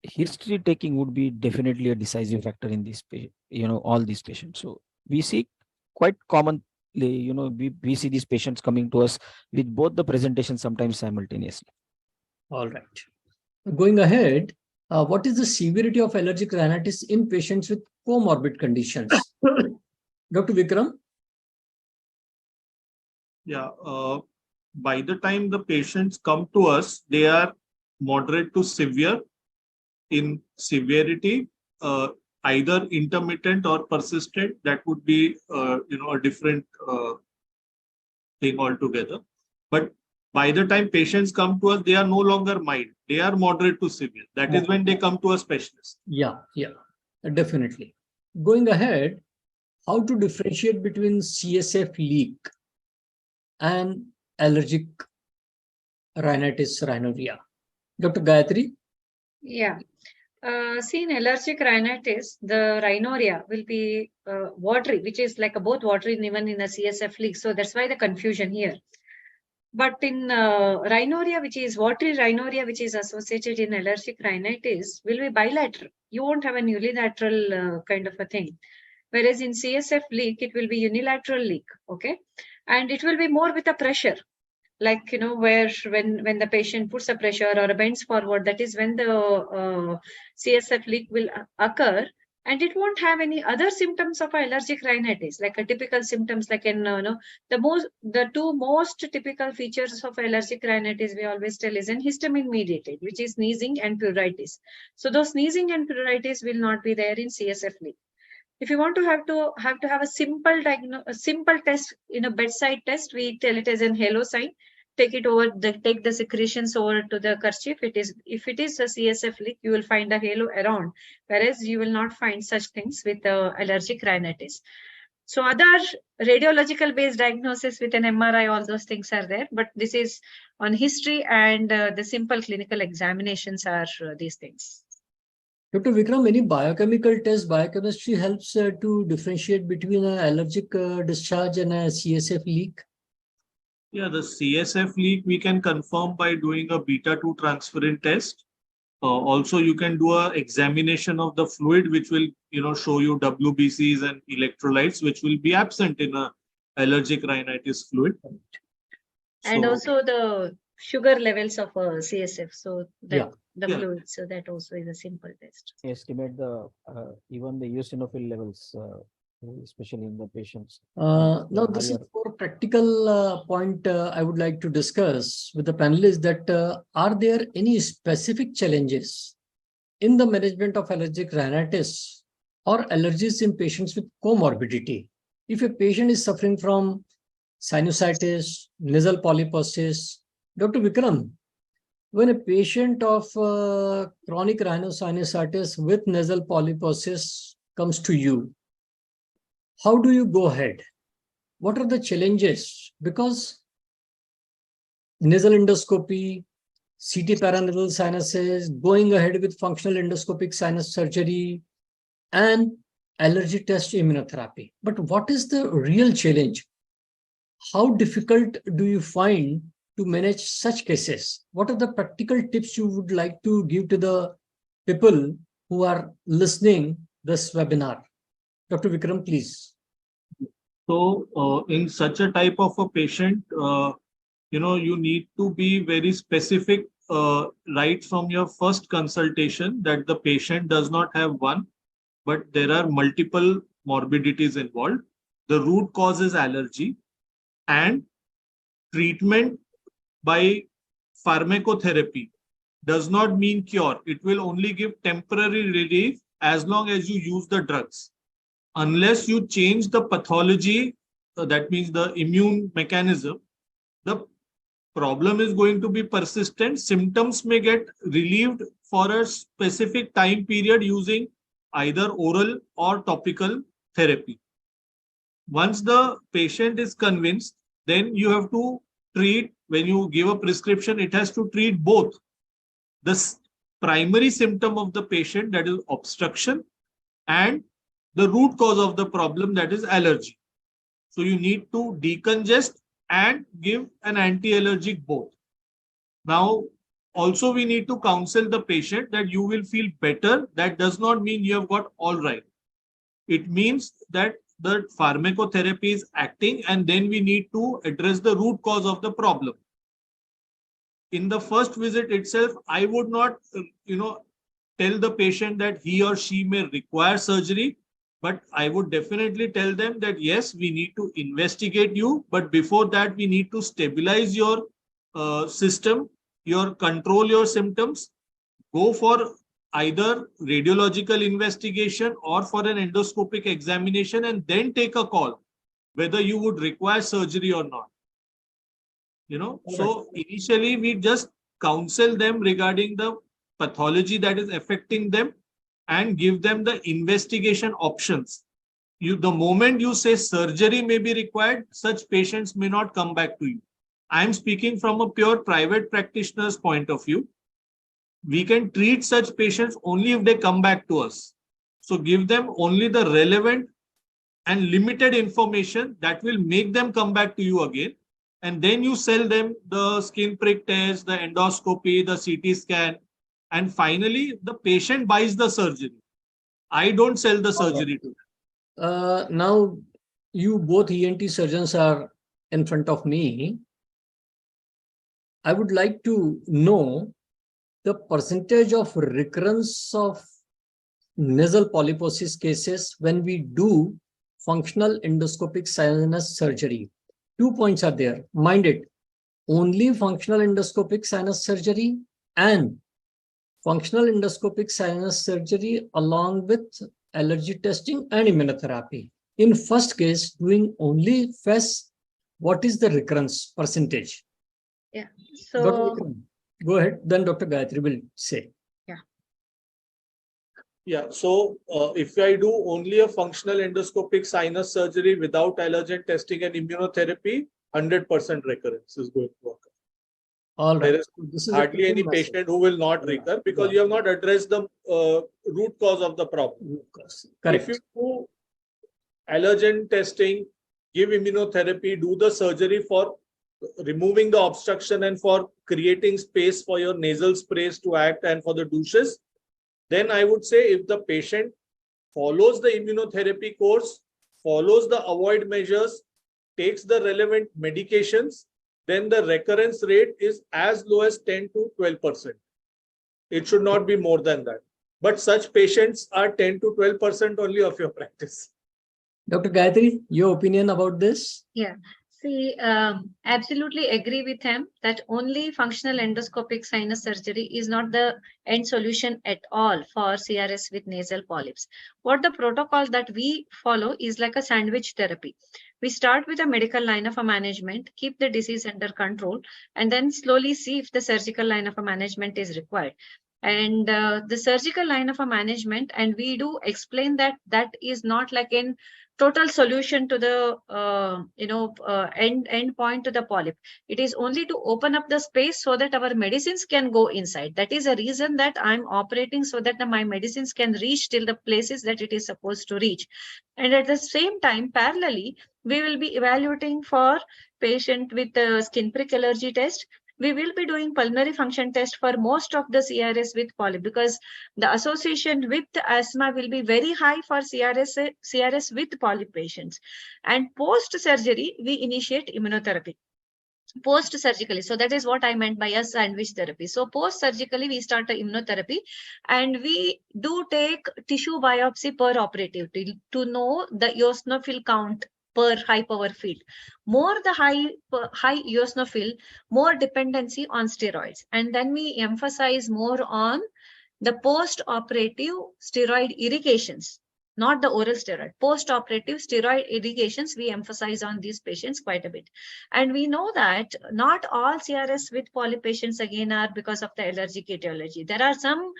history taking would be definitely a decisive factor in this, all these patients. So we see quite commonly, we see these patients coming to us with both the presentations sometimes simultaneously. All right. Going ahead, what is the severity of allergic rhinitis in patients with comorbid conditions? Dr. Vikram? Yeah, by the time the patients come to us, they are moderate to severe in severity, either intermittent or persistent. That would be, a different thing altogether. But by the time patients come to us, they are no longer mild. They are moderate to severe. That is when they come to a specialist. Yeah, definitely. Going ahead, how to differentiate between CSF leak and allergic rhinitis, rhinorrhea? Dr. Gayatri? Yeah. See, in allergic rhinitis, the rhinorrhea will be watery, which is like both watery and even in a CSF leak. So that's why the confusion here. But in rhinorrhea, which is watery rhinorrhea, which is associated in allergic rhinitis, will be bilateral. You won't have an unilateral kind of a thing. Whereas in CSF leak, it will be unilateral leak, okay? And it will be more with a pressure, like, where when the patient puts a pressure or bends forward, that is when the CSF leak will occur. And it won't have any other symptoms of allergic rhinitis, like a typical symptoms, like in the two most typical features of allergic rhinitis we always tell is an histamine mediated, which is sneezing and pruritus. So those sneezing and pruritus will not be there in CSF leak. If you want to have a simple test, bedside test, we tell it as an halo sign. Take the secretions over to the kerchief. If it is a CSF leak, you will find a halo around, whereas you will not find such things with allergic rhinitis. So other radiological based diagnosis with an MRI, all those things are there, but this is on history and the simple clinical examinations are these things. Dr. Vikram, any biochemical test, biochemistry helps to differentiate between an allergic discharge and a CSF leak? Yeah, the CSF leak we can confirm by doing a beta-2 transferrin test. Also, you can do an examination of the fluid, which will, show you WBCs and electrolytes, which will be absent in a allergic rhinitis fluid. And also the sugar levels of CSF. So the fluid. So that also is a simple test. Estimate the even the eosinophil levels, especially in the patients. Now, this is for practical point I would like to discuss with the panelists that are there any specific challenges in the management of allergic rhinitis or allergies in patients with comorbidity? If a patient is suffering from sinusitis, nasal polyposis, Dr. Vikram, when a patient of chronic rhinosinusitis with nasal polyposis comes to you, how do you go ahead? What are the challenges? Because nasal endoscopy, CT paranasal sinuses, going ahead with functional endoscopic sinus surgery, and allergy test immunotherapy. But what is the real challenge? How difficult do you find to manage such cases? What are the practical tips you would like to give to the people who are listening this webinar? Dr. Vikram, please. So in such a type of a patient, you need to be very specific right from your first consultation that the patient does not have one, but there are multiple morbidities involved. The root cause is allergy, and treatment by pharmacotherapy does not mean cure. It will only give temporary relief as long as you use the drugs. Unless you change the pathology, that means the immune mechanism, the problem is going to be persistent. Symptoms may get relieved for a specific time period using either oral or topical therapy. Once the patient is convinced, then you have to treat, when you give a prescription, it has to treat both the primary symptom of the patient, that is obstruction, and the root cause of the problem, that is allergy. So you need to decongest and give an anti-allergic both. Now, also we need to counsel the patient that you will feel better. That does not mean you have got all right. It means that the pharmacotherapy is acting, and then we need to address the root cause of the problem. In the first visit itself, I would not, tell the patient that he or she may require surgery, but I would definitely tell them that yes, we need to investigate you, but before that, we need to stabilize your system, control your symptoms, go for either radiological investigation or for an endoscopic examination, and then take a call whether you would require surgery or not. So initially we just counsel them regarding the pathology that is affecting them and give them the investigation options. The moment you say surgery may be required, such patients may not come back to you. I am speaking from a pure private practitioner's point of view. We can treat such patients only if they come back to us. So give them only the relevant and limited information that will make them come back to you again. And then you sell them the skin prick test, the endoscopy, the CT scan, and finally the patient buys the surgery. I don't sell the surgery to them. Now, you both ENT surgeons are in front of me. I would like to know the percentage of recurrence of nasal polyposis cases when we do functional endoscopic sinus surgery. 2 points are there. Mind it, only functional endoscopic sinus surgery and functional endoscopic sinus surgery along with allergy testing and immunotherapy. In first case, doing only FES, what is the recurrence percentage? Yeah. Dr. So Vikram, go ahead. Then Dr. Gayatri will say. Yeah, so if I do only a functional endoscopic sinus surgery without allergen testing and immunotherapy, 100% recurrence is going to occur. All right. There is This is hardly any patient who will not recur because you have not addressed the root cause of the problem. Correct. If you do allergen testing, give immunotherapy, do the surgery for removing the obstruction and for creating space for your nasal sprays to act and for the douches, then I would say if the patient follows the immunotherapy course, follows the avoid measures, takes the relevant medications, then the recurrence rate is as low as 10 to 12%. It should not be more than that. But such patients are 10 to 12% only of your practice. Dr. Gayatri, your opinion about this? yeah. See, absolutely agree with him that only functional endoscopic sinus surgery is not the end solution at all for CRS with nasal polyps. What the protocol that we follow is like a sandwich therapy. We start with a medical line of a management, keep the disease under control, and then slowly see if the surgical line of a management is required. And the surgical line of a management, and we do explain that that is not like in total solution to the end point to the polyp. It is only to open up the space so that our medicines can go inside. That is a reason that I'm operating so that my medicines can reach till the places that it is supposed to reach. And at the same time, parallelly, we will be evaluating for patient with the skin prick allergy test. We will be doing pulmonary function test for most of the CRS with polyp because the association with asthma will be very high for CRS with polyp patients. And post-surgery, we initiate immunotherapy. Post-surgically, so that is what I meant by a sandwich therapy. So post-surgically, we start a immunotherapy and we do take tissue biopsy per operative to know the eosinophil count per high power field. More the high eosinophil, more dependency on steroids. And then we emphasize more on the post-operative steroid irrigations, not the oral steroid, post-operative steroid irrigations, we emphasize on these patients quite a bit. And we know that not all CRS with polyp patients again are because of the allergic etiology. There are some,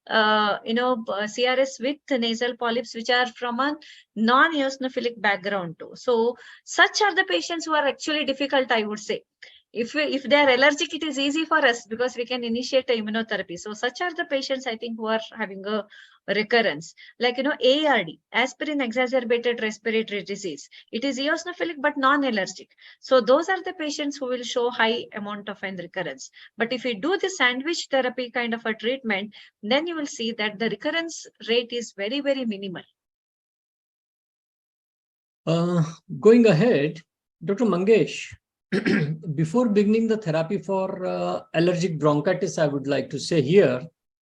CRS with nasal polyps which are from a non-eosinophilic background too. So such are the patients who are actually difficult, I would say. If they are allergic, it is easy for us because we can initiate a immunotherapy. So such are the patients, I think, who are having a recurrence. Like, ARD, aspirin exacerbated respiratory disease. It is eosinophilic but non-allergic. So those are the patients who will show high amount of an recurrence. But if we do the sandwich therapy kind of a treatment, then you will see that the recurrence rate is very, very minimal. Going ahead, Dr. Mangesh, before beginning the therapy for allergic bronchitis, I would like to say here,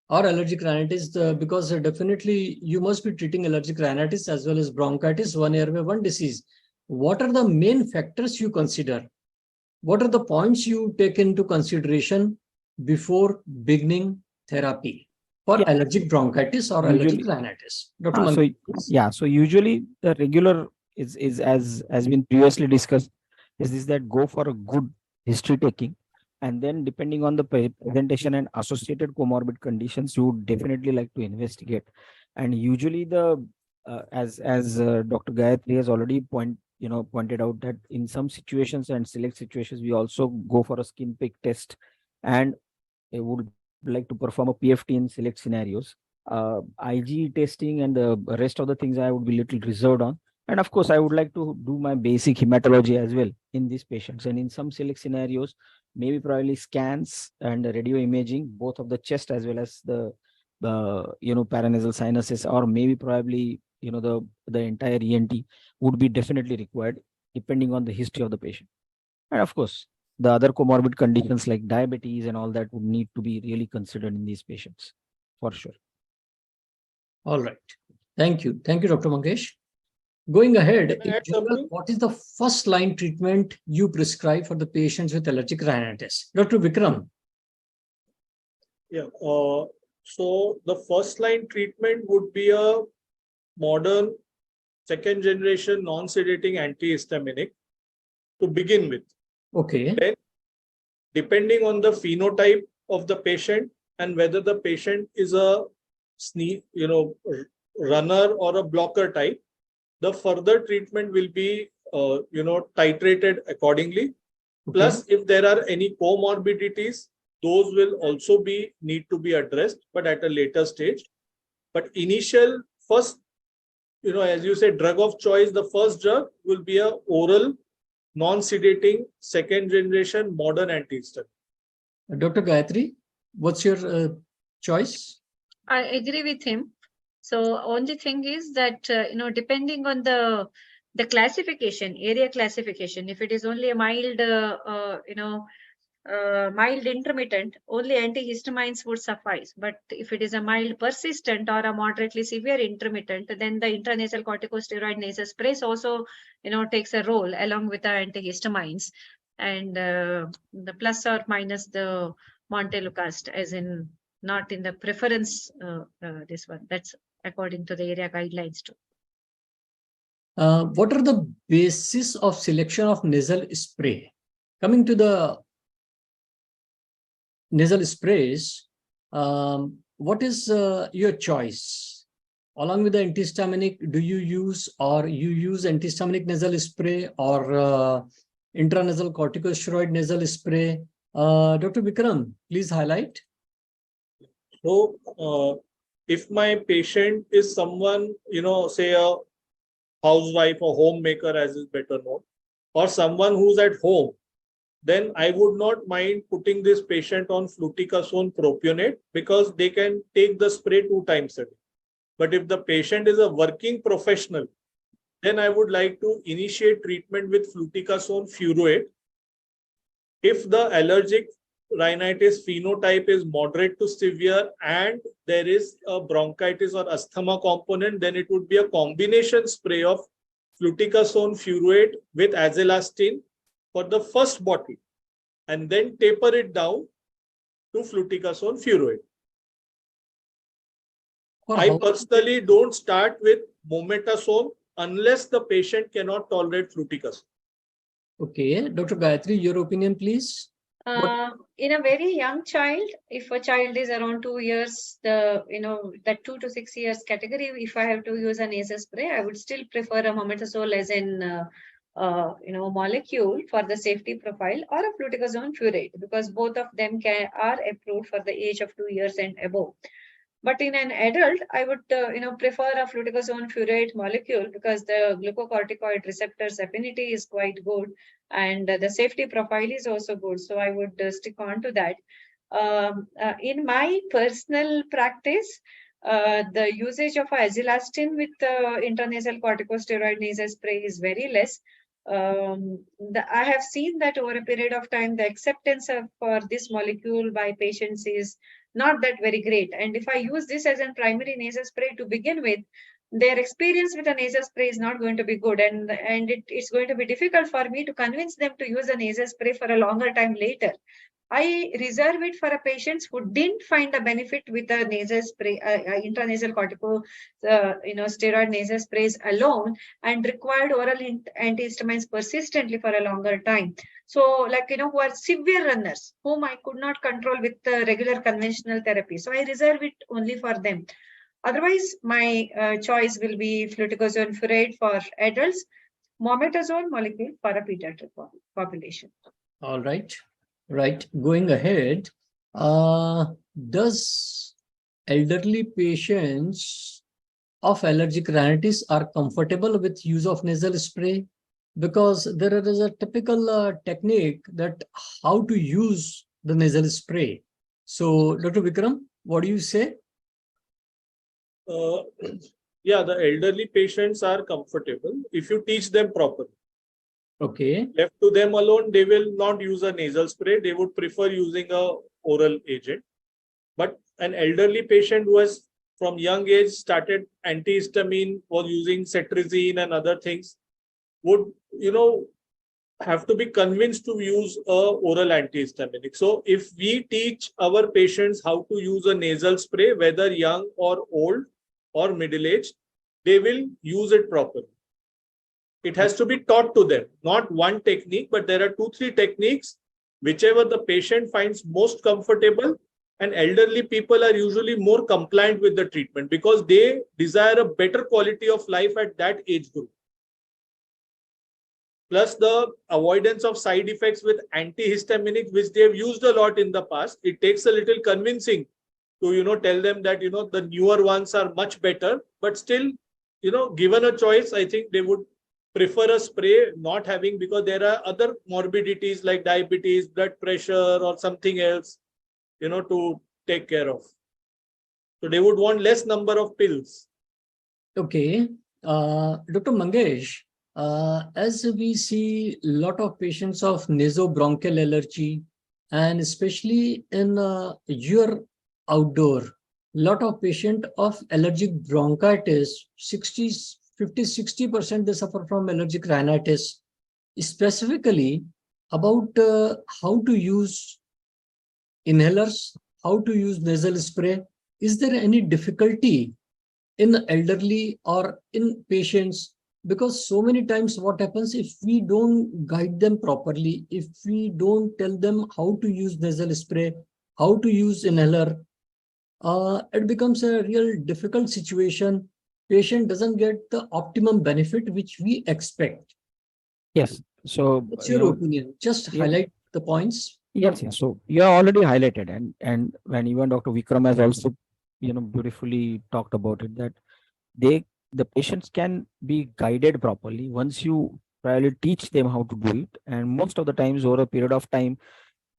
or allergic rhinitis, because definitely you must be treating allergic rhinitis as well as bronchitis, one airway, one disease. What are the main factors you consider? What are the points you take into consideration before beginning therapy for allergic bronchitis or allergic rhinitis? Dr. Mangesh. So usually the regular is as has been previously discussed, is this that go for a good history taking, and then depending on the presentation and associated comorbid conditions, you would definitely like to investigate. And usually the as Dr. Gayatri has already pointed out that in some situations and select situations we also go for a skin prick test, and I would like to perform a PFT in select scenarios. IG testing and the rest of the things I would be little reserved on. And of course, I would like to do my basic hematology as well in these patients. And in some select scenarios, maybe probably scans and radio imaging, both of the chest as well as the paranasal sinuses, or maybe probably the entire ENT would be definitely required depending on the history of the patient. And of course, the other comorbid conditions like diabetes and all that would need to be really considered in these patients for sure. All right. Thank you. Thank you, Dr. Mangesh. Going ahead, in general, what is the first line treatment you prescribe for the patients with allergic rhinitis? Dr. Vikram. Yeah. So the first line treatment would be a modern second generation non-sedating antihistaminic to begin with. Okay. Then, depending on the phenotype of the patient and whether the patient is a runner or a blocker type, the further treatment will be titrated accordingly. Okay. Plus, if there are any comorbidities, those will also need to be addressed, but at a later stage. But initial first, as you said, drug of choice, the first drug will be a oral non-sedating second generation modern antihistamine. Dr. Gayatri, what's your choice? I agree with him. So only thing is that, depending on the classification, area classification, if it is only a mild, mild intermittent, only antihistamines would suffice. But if it is a mild persistent or a moderately severe intermittent, then the intranasal corticosteroid nasal sprays also, takes a role along with the antihistamines, and the plus or minus the montelukast, as in not in the preference, this one. That's according to the area guidelines too. What are the basis of selection of nasal spray? Coming to the nasal sprays, what is your choice? Along with the antihistaminic, do you use antihistaminic nasal spray or intranasal corticosteroid nasal spray? Dr. Vikram, please highlight. So, if my patient is someone, say a housewife or homemaker, as is better known, or someone who's at home, then I would not mind putting this patient on fluticasone propionate because they can take the spray 2 times a day. But if the patient is a working professional, then I would like to initiate treatment with fluticasone furoate. If the allergic rhinitis phenotype is moderate to severe and there is a bronchitis or asthma component, then it would be a combination spray of fluticasone furoate with azelastine for the first bottle, and then taper it down to fluticasone furoate. For I how- personally don't start with mometasone unless the patient cannot tolerate fluticasone. Okay, Dr. Gayatri, your opinion, please. In a very young child, if a child is around 2 years, that 2 to 6 years category, if I have to use a nasal spray, I would still prefer a mometasol as in molecule for the safety profile, or a fluticasone furoate, because both of them are approved for the age of 2 years and above. But in an adult, I would prefer a fluticasone furoate molecule, because the glucocorticoid receptors affinity is quite good, and the safety profile is also good. So I would stick on to that. In my personal practice, the usage of azilastine with intranasal corticosteroid nasal spray is very less. I have seen that over a period of time, the acceptance for this molecule by patients is not that very great. And if I use this as a primary nasal spray to begin with, their experience with a nasal spray is not going to be good, and it's going to be difficult for me to convince them to use a nasal spray for a longer time later. I reserve it for a patients who didn't find a benefit with a nasal spray, intranasal cortico, steroid nasal sprays alone, and required oral antihistamines persistently for a longer time. So, who are severe runners, whom I could not control with the regular conventional therapy. So I reserve it only for them. Otherwise, my choice will be fluticasone furoate for adults, mometasone molecule for a pediatric population. All right. Right. Going ahead, does elderly patients of allergic rhinitis are comfortable with use of nasal spray? Because there is a typical technique that how to use the nasal spray. So, Dr. Vikram, what do you say? Yeah, the elderly patients are comfortable if you teach them properly. Okay. Left to them alone, they will not use a nasal spray. They would prefer using a oral agent. But an elderly patient who has from young age started antihistamine, was using cetirizine and other things, would have to be convinced to use a oral antihistaminic. So if we teach our patients how to use a nasal spray, whether young or old or middle-aged, they will use it properly. It has to be taught to them, not one technique, but there are 2-3 techniques, whichever the patient finds most comfortable. And elderly people are usually more compliant with the treatment because they desire a better quality of life at that age group. Plus the avoidance of side effects with antihistaminics, which they have used a lot in the past. It takes a little convincing to tell them that the newer ones are much better, but still given a choice, I think they would prefer a spray not having, because there are other morbidities like diabetes, blood pressure, or something else to take care of. So they would want less number of pills. Okay. Dr. Mangesh, as we see a lot of patients of nasobronchial allergy, and especially in your outdoor, lot of patient of allergic bronchitis, 50-60% they suffer from allergic rhinitis. Specifically about how to use inhalers, how to use nasal spray. Is there any difficulty in elderly or in patients? Because so many times what happens if we don't guide them properly, if we don't tell them how to use nasal spray, how to use inhaler, it becomes a real difficult situation. Patient doesn't get the optimum benefit which we expect. Yes. So, What's your opinion? Just yeah. highlight the points. Yes, yes. So you are already highlighted, and when even Dr. Vikram has also, beautifully talked about it, that the patients can be guided properly once you probably teach them how to do it, and most of the times over a period of time.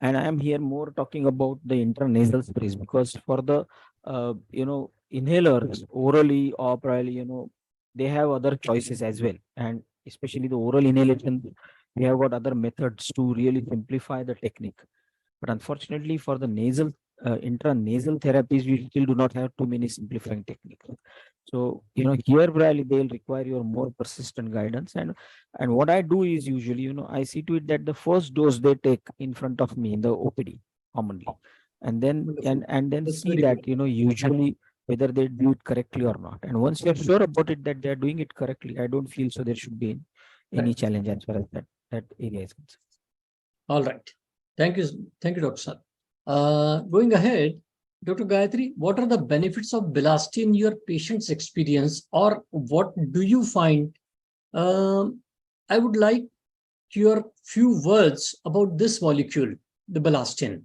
And I am here more talking about the intranasal sprays, because for the inhalers orally or probably they have other choices as well, and especially the oral inhalation, we have got other methods to really simplify the technique. But unfortunately, for the nasal intranasal therapies, we still do not have too many simplifying techniques. So here probably they'll require your more persistent guidance. And what I do is usually I see to it that the first dose they take in front of me in the OPD commonly, and then Wonderful. and then That's see very that good. usually whether they do it correctly or not. And once you're sure about it that they're doing it correctly, I don't feel so there should be any challenge as far as that area is concerned. All right. Thank you. Thank you, Dr. Sir. Going ahead, Dr. Gayatri, what are the benefits of Bilastine in your patient's experience, or what do you find? I would like your few words about this molecule, the Bilastine.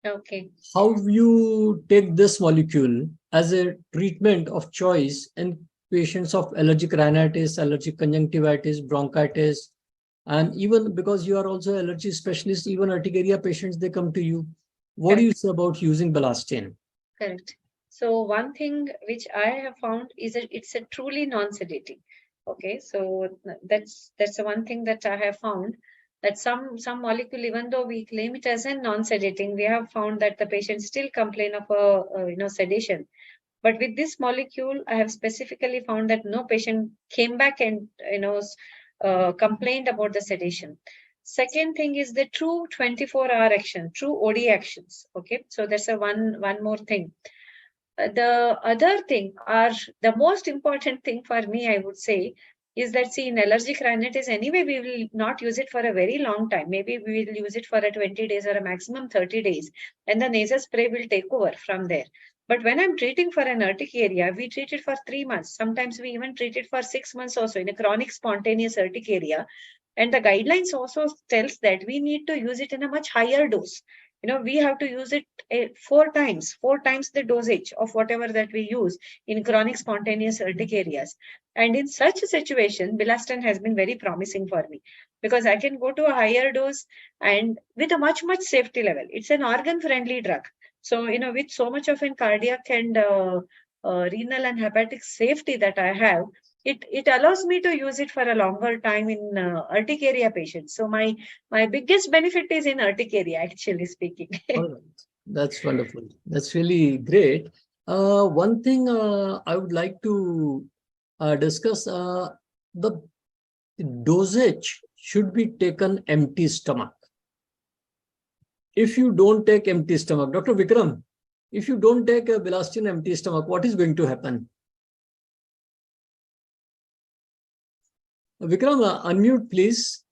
Okay. How you take this molecule as a treatment of choice in patients of allergic rhinitis, allergic conjunctivitis, bronchitis, and even because you are also allergy specialist, even urticaria patients, they come to you. What do you say about using Bilastine? Correct. So one thing which I have found is that it's a truly non-sedating. Okay, so that's the one thing that I have found, that some molecule, even though we claim it as a non-sedating, we have found that the patients still complain of a sedation. But with this molecule, I have specifically found that no patient came back and complained about the sedation. Second thing is the true 24-hour action, true OD actions. Okay, so that's a one more thing. The other thing, or the most important thing for me, I would say, is that, see, in allergic rhinitis, anyway, we will not use it for a very long time. Maybe we will use it for a 20 days or a maximum 30 days, and the nasal spray will take over from there. But when I'm treating for an urticaria, we treat it for 3 months. Sometimes we even treat it for 6 months also in a chronic spontaneous urticaria. And the guidelines also tells that we need to use it in a much higher dose. We have to use it 4 times the dosage of whatever that we use in chronic spontaneous urticarias. And in such a situation, Bilastine has been very promising for me, because I can go to a higher dose and with a much safety level. It's an organ-friendly drug. So, with so much of in cardiac and renal and hepatic safety that I have, it allows me to use it for a longer time in urticaria patients. So my biggest benefit is in urticaria, actually speaking. All right. That's wonderful. That's really great. One thing I would like to discuss, the dosage should be taken empty stomach. If you don't take empty stomach, Dr. Vikram, if you don't take a Bilastine empty stomach, what is going to happen? Vikram, unmute, please.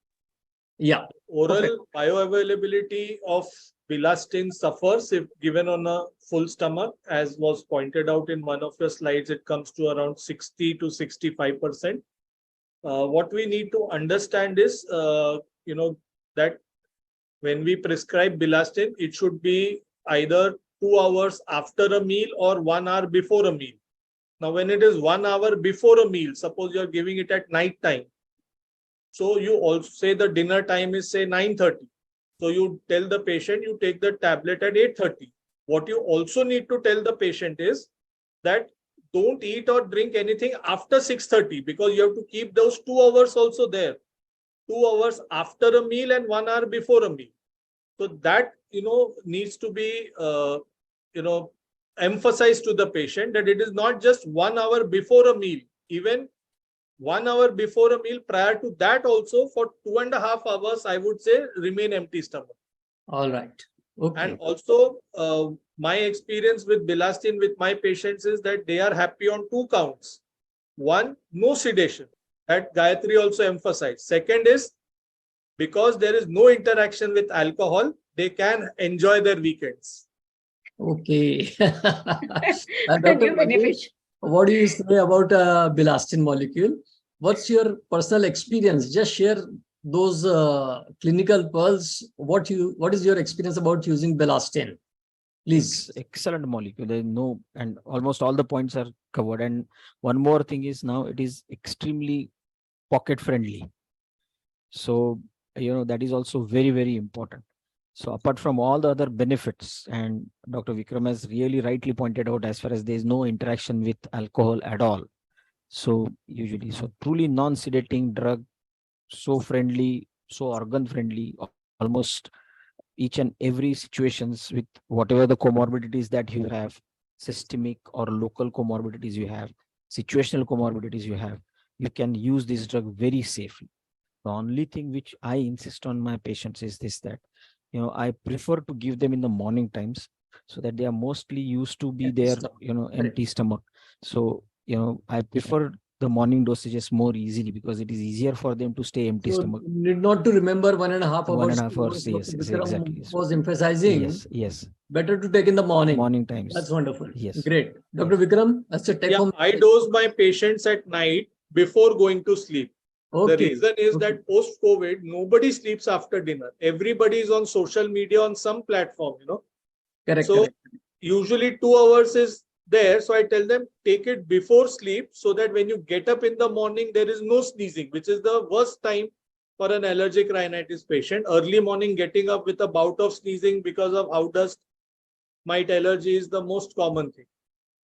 Yeah. Oral bioavailability of Bilastine suffers if given on a full stomach. As was pointed out in one of your slides, it comes to around 60 to 65%. What we need to understand is, that when we prescribe Bilastine, it should be either 2 hours after a meal or 1 hour before a meal. Now, when it is 1 hour before a meal, suppose you're giving it at night time. So you also say the dinner time is, say, 9:30. So you tell the patient you take the tablet at 8:30. What you also need to tell the patient is that don't eat or drink anything after 6:30, because you have to keep those 2 hours also there. 2 hours after a meal and 1 hour before a meal. So that, needs to be, emphasized to the patient, that it is not just 1 hour before a meal, even 1 hour before a meal. Prior to that also, for 2.5 hours, I would say, remain empty stomach. All right. Okay. And also, my experience with Bilastine with my patients is that they are happy on 2 counts. One, no sedation. That Gayatri also emphasized. Second is, because there is no interaction with alcohol, they can enjoy their weekends. Okay. A Dr. new benefit. Mahesh, what do you say about Bilastine molecule? What's your personal experience? Just share those clinical pearls. What is your experience about using Bilastine? Please. Excellent molecule. There is no, and almost all the points are covered. And one more thing is, now it is extremely pocket friendly. So, that is also very, very important. So apart from all the other benefits, and Dr. Vikram has really rightly pointed out, as far as there is no interaction with alcohol at all. So usually, so truly non-sedating drug, so friendly, so organ friendly, almost each and every situations with whatever the comorbidities that you have, systemic or local comorbidities you have, situational comorbidities you have, you can use this drug very safely. The only thing which I insist on my patients is this, that I prefer to give them in the morning times, so that they are mostly used to be there, empty stomach. So, I prefer the morning dosages more easily because it is easier for them to stay empty So stomach. need not to remember 1.5 hours. 1.5 hours, Dr. yes, Vikram exactly. So, was emphasizing. yes. Better to take in the morning. Morning times. That's wonderful. Yes. Great. Dr. Vikram, that's a take Yeah, home. I dose my patients at night before going to sleep. Okay. The reason is that post-COVID, nobody sleeps after dinner. Everybody is on social media on some platform, Correct. So usually 2 hours is there. So I tell them, take it before sleep so that when you get up in the morning, there is no sneezing, which is the worst time for an allergic rhinitis patient. Early morning, getting up with a bout of sneezing because of house dust, mite allergy is the most common thing.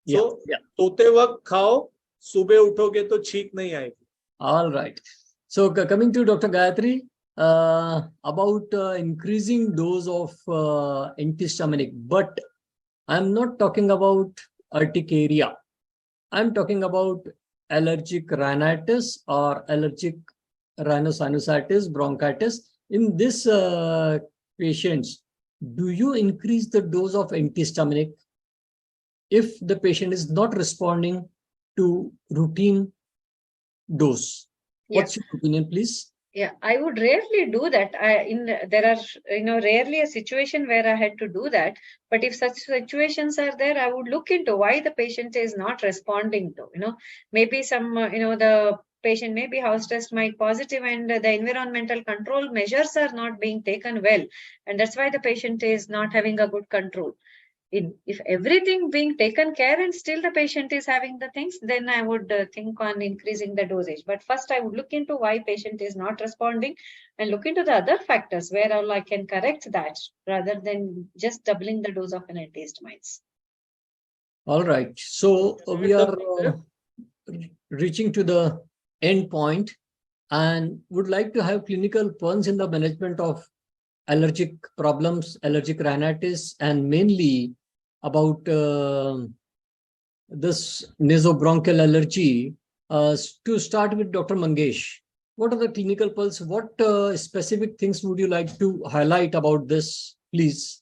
So, सोते वक्त खाओ, सुबह उठोगे तो छींक नहीं आएगी. All right. So coming to Dr. Gayatri, about increasing dose of antihistaminic, but I'm not talking about urticaria. I'm talking about allergic rhinitis or allergic rhinosinusitis, bronchitis. In this patients, do you increase the dose of antihistaminic if the patient is not responding to routine dose? What's your opinion, please? Yeah, I would rarely do that. There are rarely a situation where I had to do that. But if such situations are there, I would look into why the patient is not responding to. Maybe some the patient may be house test mite positive and the environmental control measures are not being taken well, and that's why the patient is not having a good control. If everything being taken care and still the patient is having the things, then I would think on increasing the dosage. But first I would look into why patient is not responding and look into the other factors where all I can correct that rather than just doubling the dose of an antihistamines. All right. So we are reaching to the end point and would like to have clinical points in the management of allergic problems, allergic rhinitis, and mainly about this nasobronchial allergy. To start with Dr. Mangesh, what are the clinical pulse? What specific things would you like to highlight about this, please?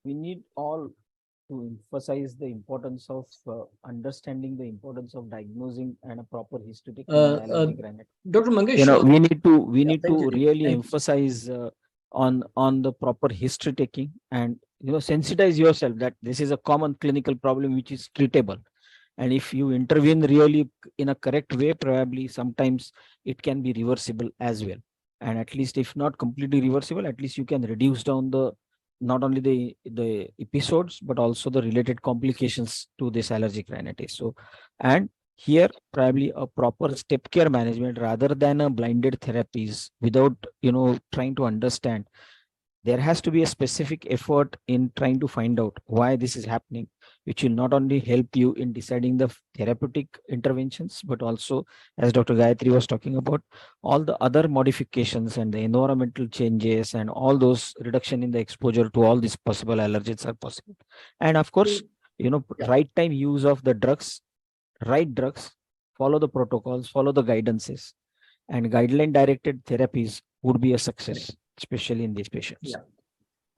We need all to emphasize the importance of understanding the importance of diagnosing and a proper history taking allergic rhinitis. Dr. Mangesh, we need to really emphasize on the proper history taking and sensitize yourself that this is a common clinical problem which is treatable, and if you intervene really in a correct way, probably sometimes it can be reversible as well. And at least if not completely reversible, at least you can reduce down the not only the episodes but also the related complications to this allergic rhinitis. So, and here probably a proper step care management rather than a blinded therapies without trying to understand. There has to be a specific effort in trying to find out why this is happening, which will not only help you in deciding the therapeutic interventions, but also, as Dr. Gayatri was talking about, all the other modifications and the environmental changes and all those reduction in the exposure to all these possible allergens are possible. And of course, right time use of the drugs, right drugs, follow the protocols, follow the guidances, and guideline directed therapies would be a success, especially in these patients.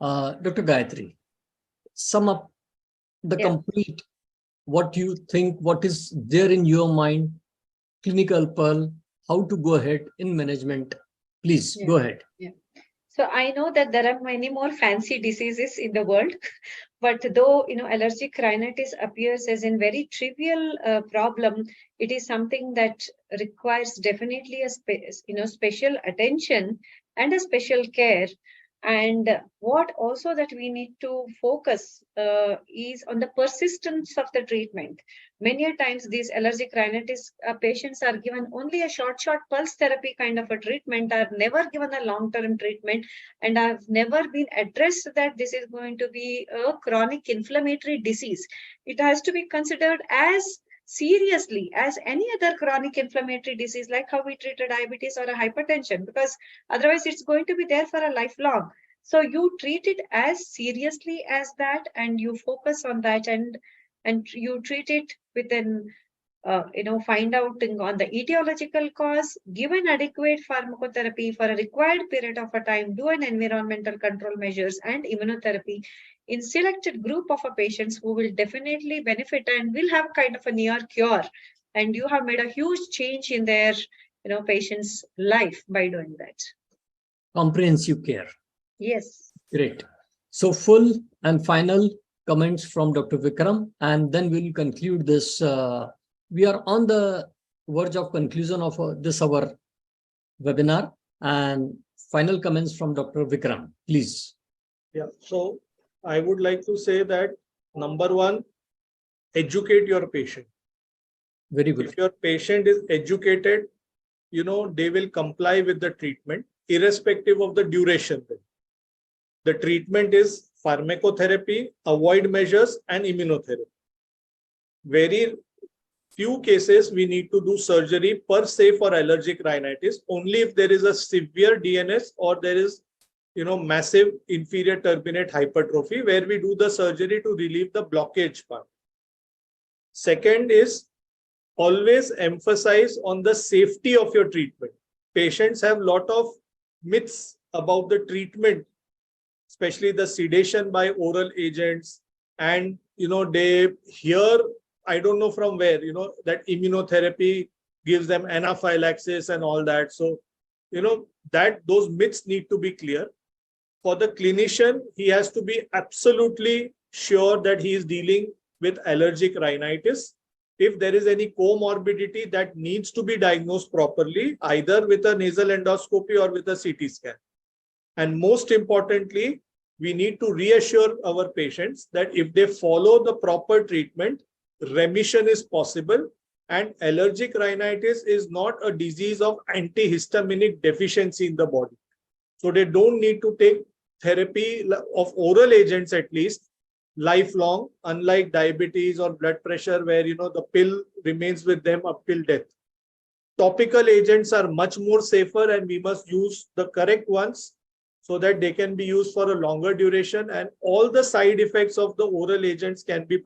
Dr. Gayatri, sum up the complete what you think, what is there in your mind, clinical pearl, how to go ahead in management. Please go ahead. So I know that there are many more fancy diseases in the world, but though allergic rhinitis appears as a very trivial problem, it is something that requires definitely a special attention and a special care. And what also that we need to focus is on the persistence of the treatment. Many a times these allergic rhinitis patients are given only a short pulse therapy kind of a treatment, are never given a long-term treatment, and have never been addressed that this is going to be a chronic inflammatory disease. It has to be considered as seriously as any other chronic inflammatory disease, like how we treat a diabetes or a hypertension, because otherwise it's going to be there for a lifelong. So you treat it as seriously as that, and you focus on that, and you treat it within find out on the etiological cause, give an adequate pharmacotherapy for a required period of a time, do an environmental control measures and immunotherapy. in selected group of a patients who will definitely benefit and will have kind of a near cure. And you have made a huge change in their, patient's life by doing that. Comprehensive care. Yes. Great. So full and final comments from Dr. Vikram, and then we'll conclude this. We are on the verge of conclusion of this our webinar, and final comments from Dr. Vikram, please. Yeah, so I would like to say that number one, educate your patient. Very good. If your patient is educated, they will comply with the treatment irrespective of the duration. The treatment is pharmacotherapy, avoid measures, and immunotherapy. Very few cases we need to do surgery per se for allergic rhinitis, only if there is a severe DNS or there is massive inferior turbinate hypertrophy, where we do the surgery to relieve the blockage part. Second is always emphasize on the safety of your treatment. Patients have a lot of myths about the treatment, especially the sedation by oral agents. And, they hear, I don't know from where, that immunotherapy gives them anaphylaxis and all that. So, those myths need to be clear. For the clinician, he has to be absolutely sure that he is dealing with allergic rhinitis. If there is any comorbidity that needs to be diagnosed properly, either with a nasal endoscopy or with a CT scan. And most importantly, we need to reassure our patients that if they follow the proper treatment, remission is possible, and allergic rhinitis is not a disease of antihistaminic deficiency in the body. So they don't need to take therapy of oral agents at least lifelong, unlike diabetes or blood pressure where the pill remains with them up till death. Topical agents are much more safer, and we must use the correct ones so that they can be used for a longer duration, and all the side effects of the oral agents can be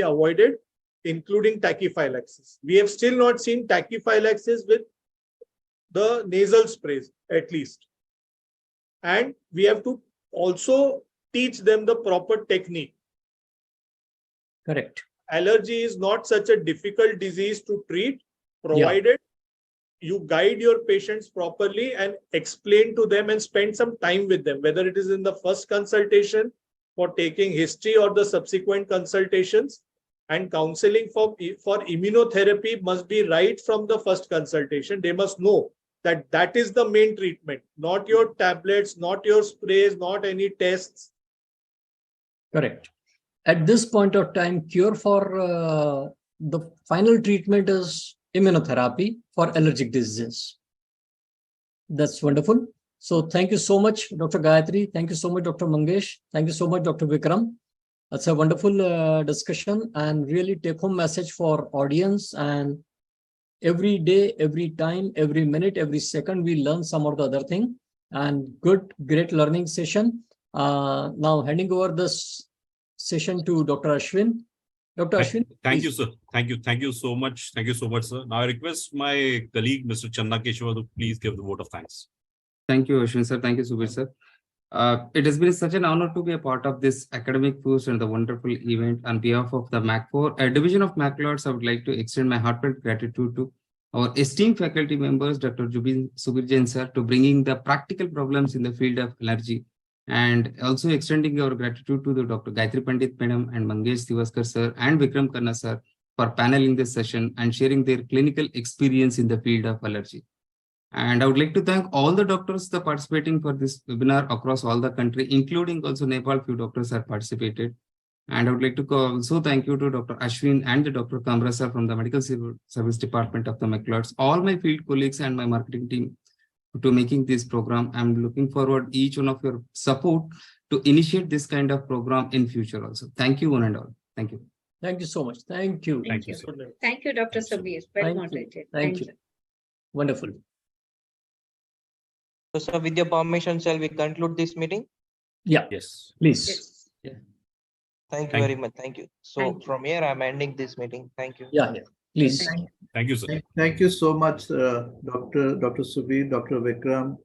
avoided, including tachyphylaxis. We have still not seen tachyphylaxis with the nasal sprays, at least. And we have to also teach them the proper technique. Correct. Allergy is not such a difficult disease to treat, provided you guide your patients properly and explain to them and spend some time with them, whether it is in the first consultation for taking history or the subsequent consultations. And counseling for immunotherapy must be right from the first consultation. They must know that that is the main treatment, not your tablets, not your sprays, not any tests. Correct. At this point of time, cure for the final treatment is immunotherapy for allergic diseases. That's wonderful. So thank you so much, Dr. Gayatri. Thank you so much, Dr. Mangesh. Thank you so much, Dr. Vikram. That's a wonderful discussion and really take home message for audience. And every day, every time, every minute, every second, we learn some or the other thing. And great learning session. Now handing over this session to Dr. Ashwin. Dr. Ashwin. Thank you, sir. Thank you so much. Thank you so much, sir. Now I request my colleague, Mr. Channa Keshava, to please give the vote of thanks. Thank you, Ashwin sir. Thank you, Subir sir. It has been such an honor to be a part of this academic push and the wonderful event. On behalf of the MAC4, a division of MAC Lords, I would like to extend my heartfelt gratitude to our esteemed faculty members, Dr. Subir Jain sir, to bringing the practical problems in the field of allergy, and also extending our gratitude to the Dr. Gayatri Pandit Madam and Mangesh Tivaskar sir and Vikram Khanna sir for paneling this session and sharing their clinical experience in the field of allergy. And I would like to thank all the doctors that participating for this webinar across all the country, including also Nepal, few doctors have participated. And I would like to also thank you to Dr. Ashwin and the Dr. Kamra sir from the Medical Service Department of the MAC Lords, all my field colleagues and my marketing team to making this program. I'm looking forward each one of your support to initiate this kind of program in future also. Thank you one and all. Thank you. Thank you so much. Thank you. Thank you. sir. Thank you, Dr. Thank you. Sabir. Well Thank you. moderated. Thank you. Wonderful. So, sir, with your permission, shall we conclude this meeting? Yeah, Yes. please. Yes. Thank you Thank very much. Thank you. So Thank you. from here, I'm ending this meeting. Thank you. Yeah, please. Thank you, sir. Thank you so much, Dr. Subir, Dr. Vikram,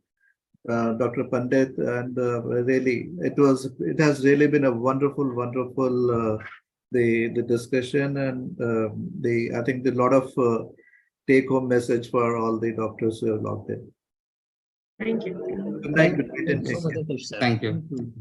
Dr. Pandit, and really, it has really been a wonderful the discussion, and I think a lot of take-home message for all the doctors who have logged in. Thank you. Good night, Thank good night, and you so take much, care. Nitish, sir. Thank you.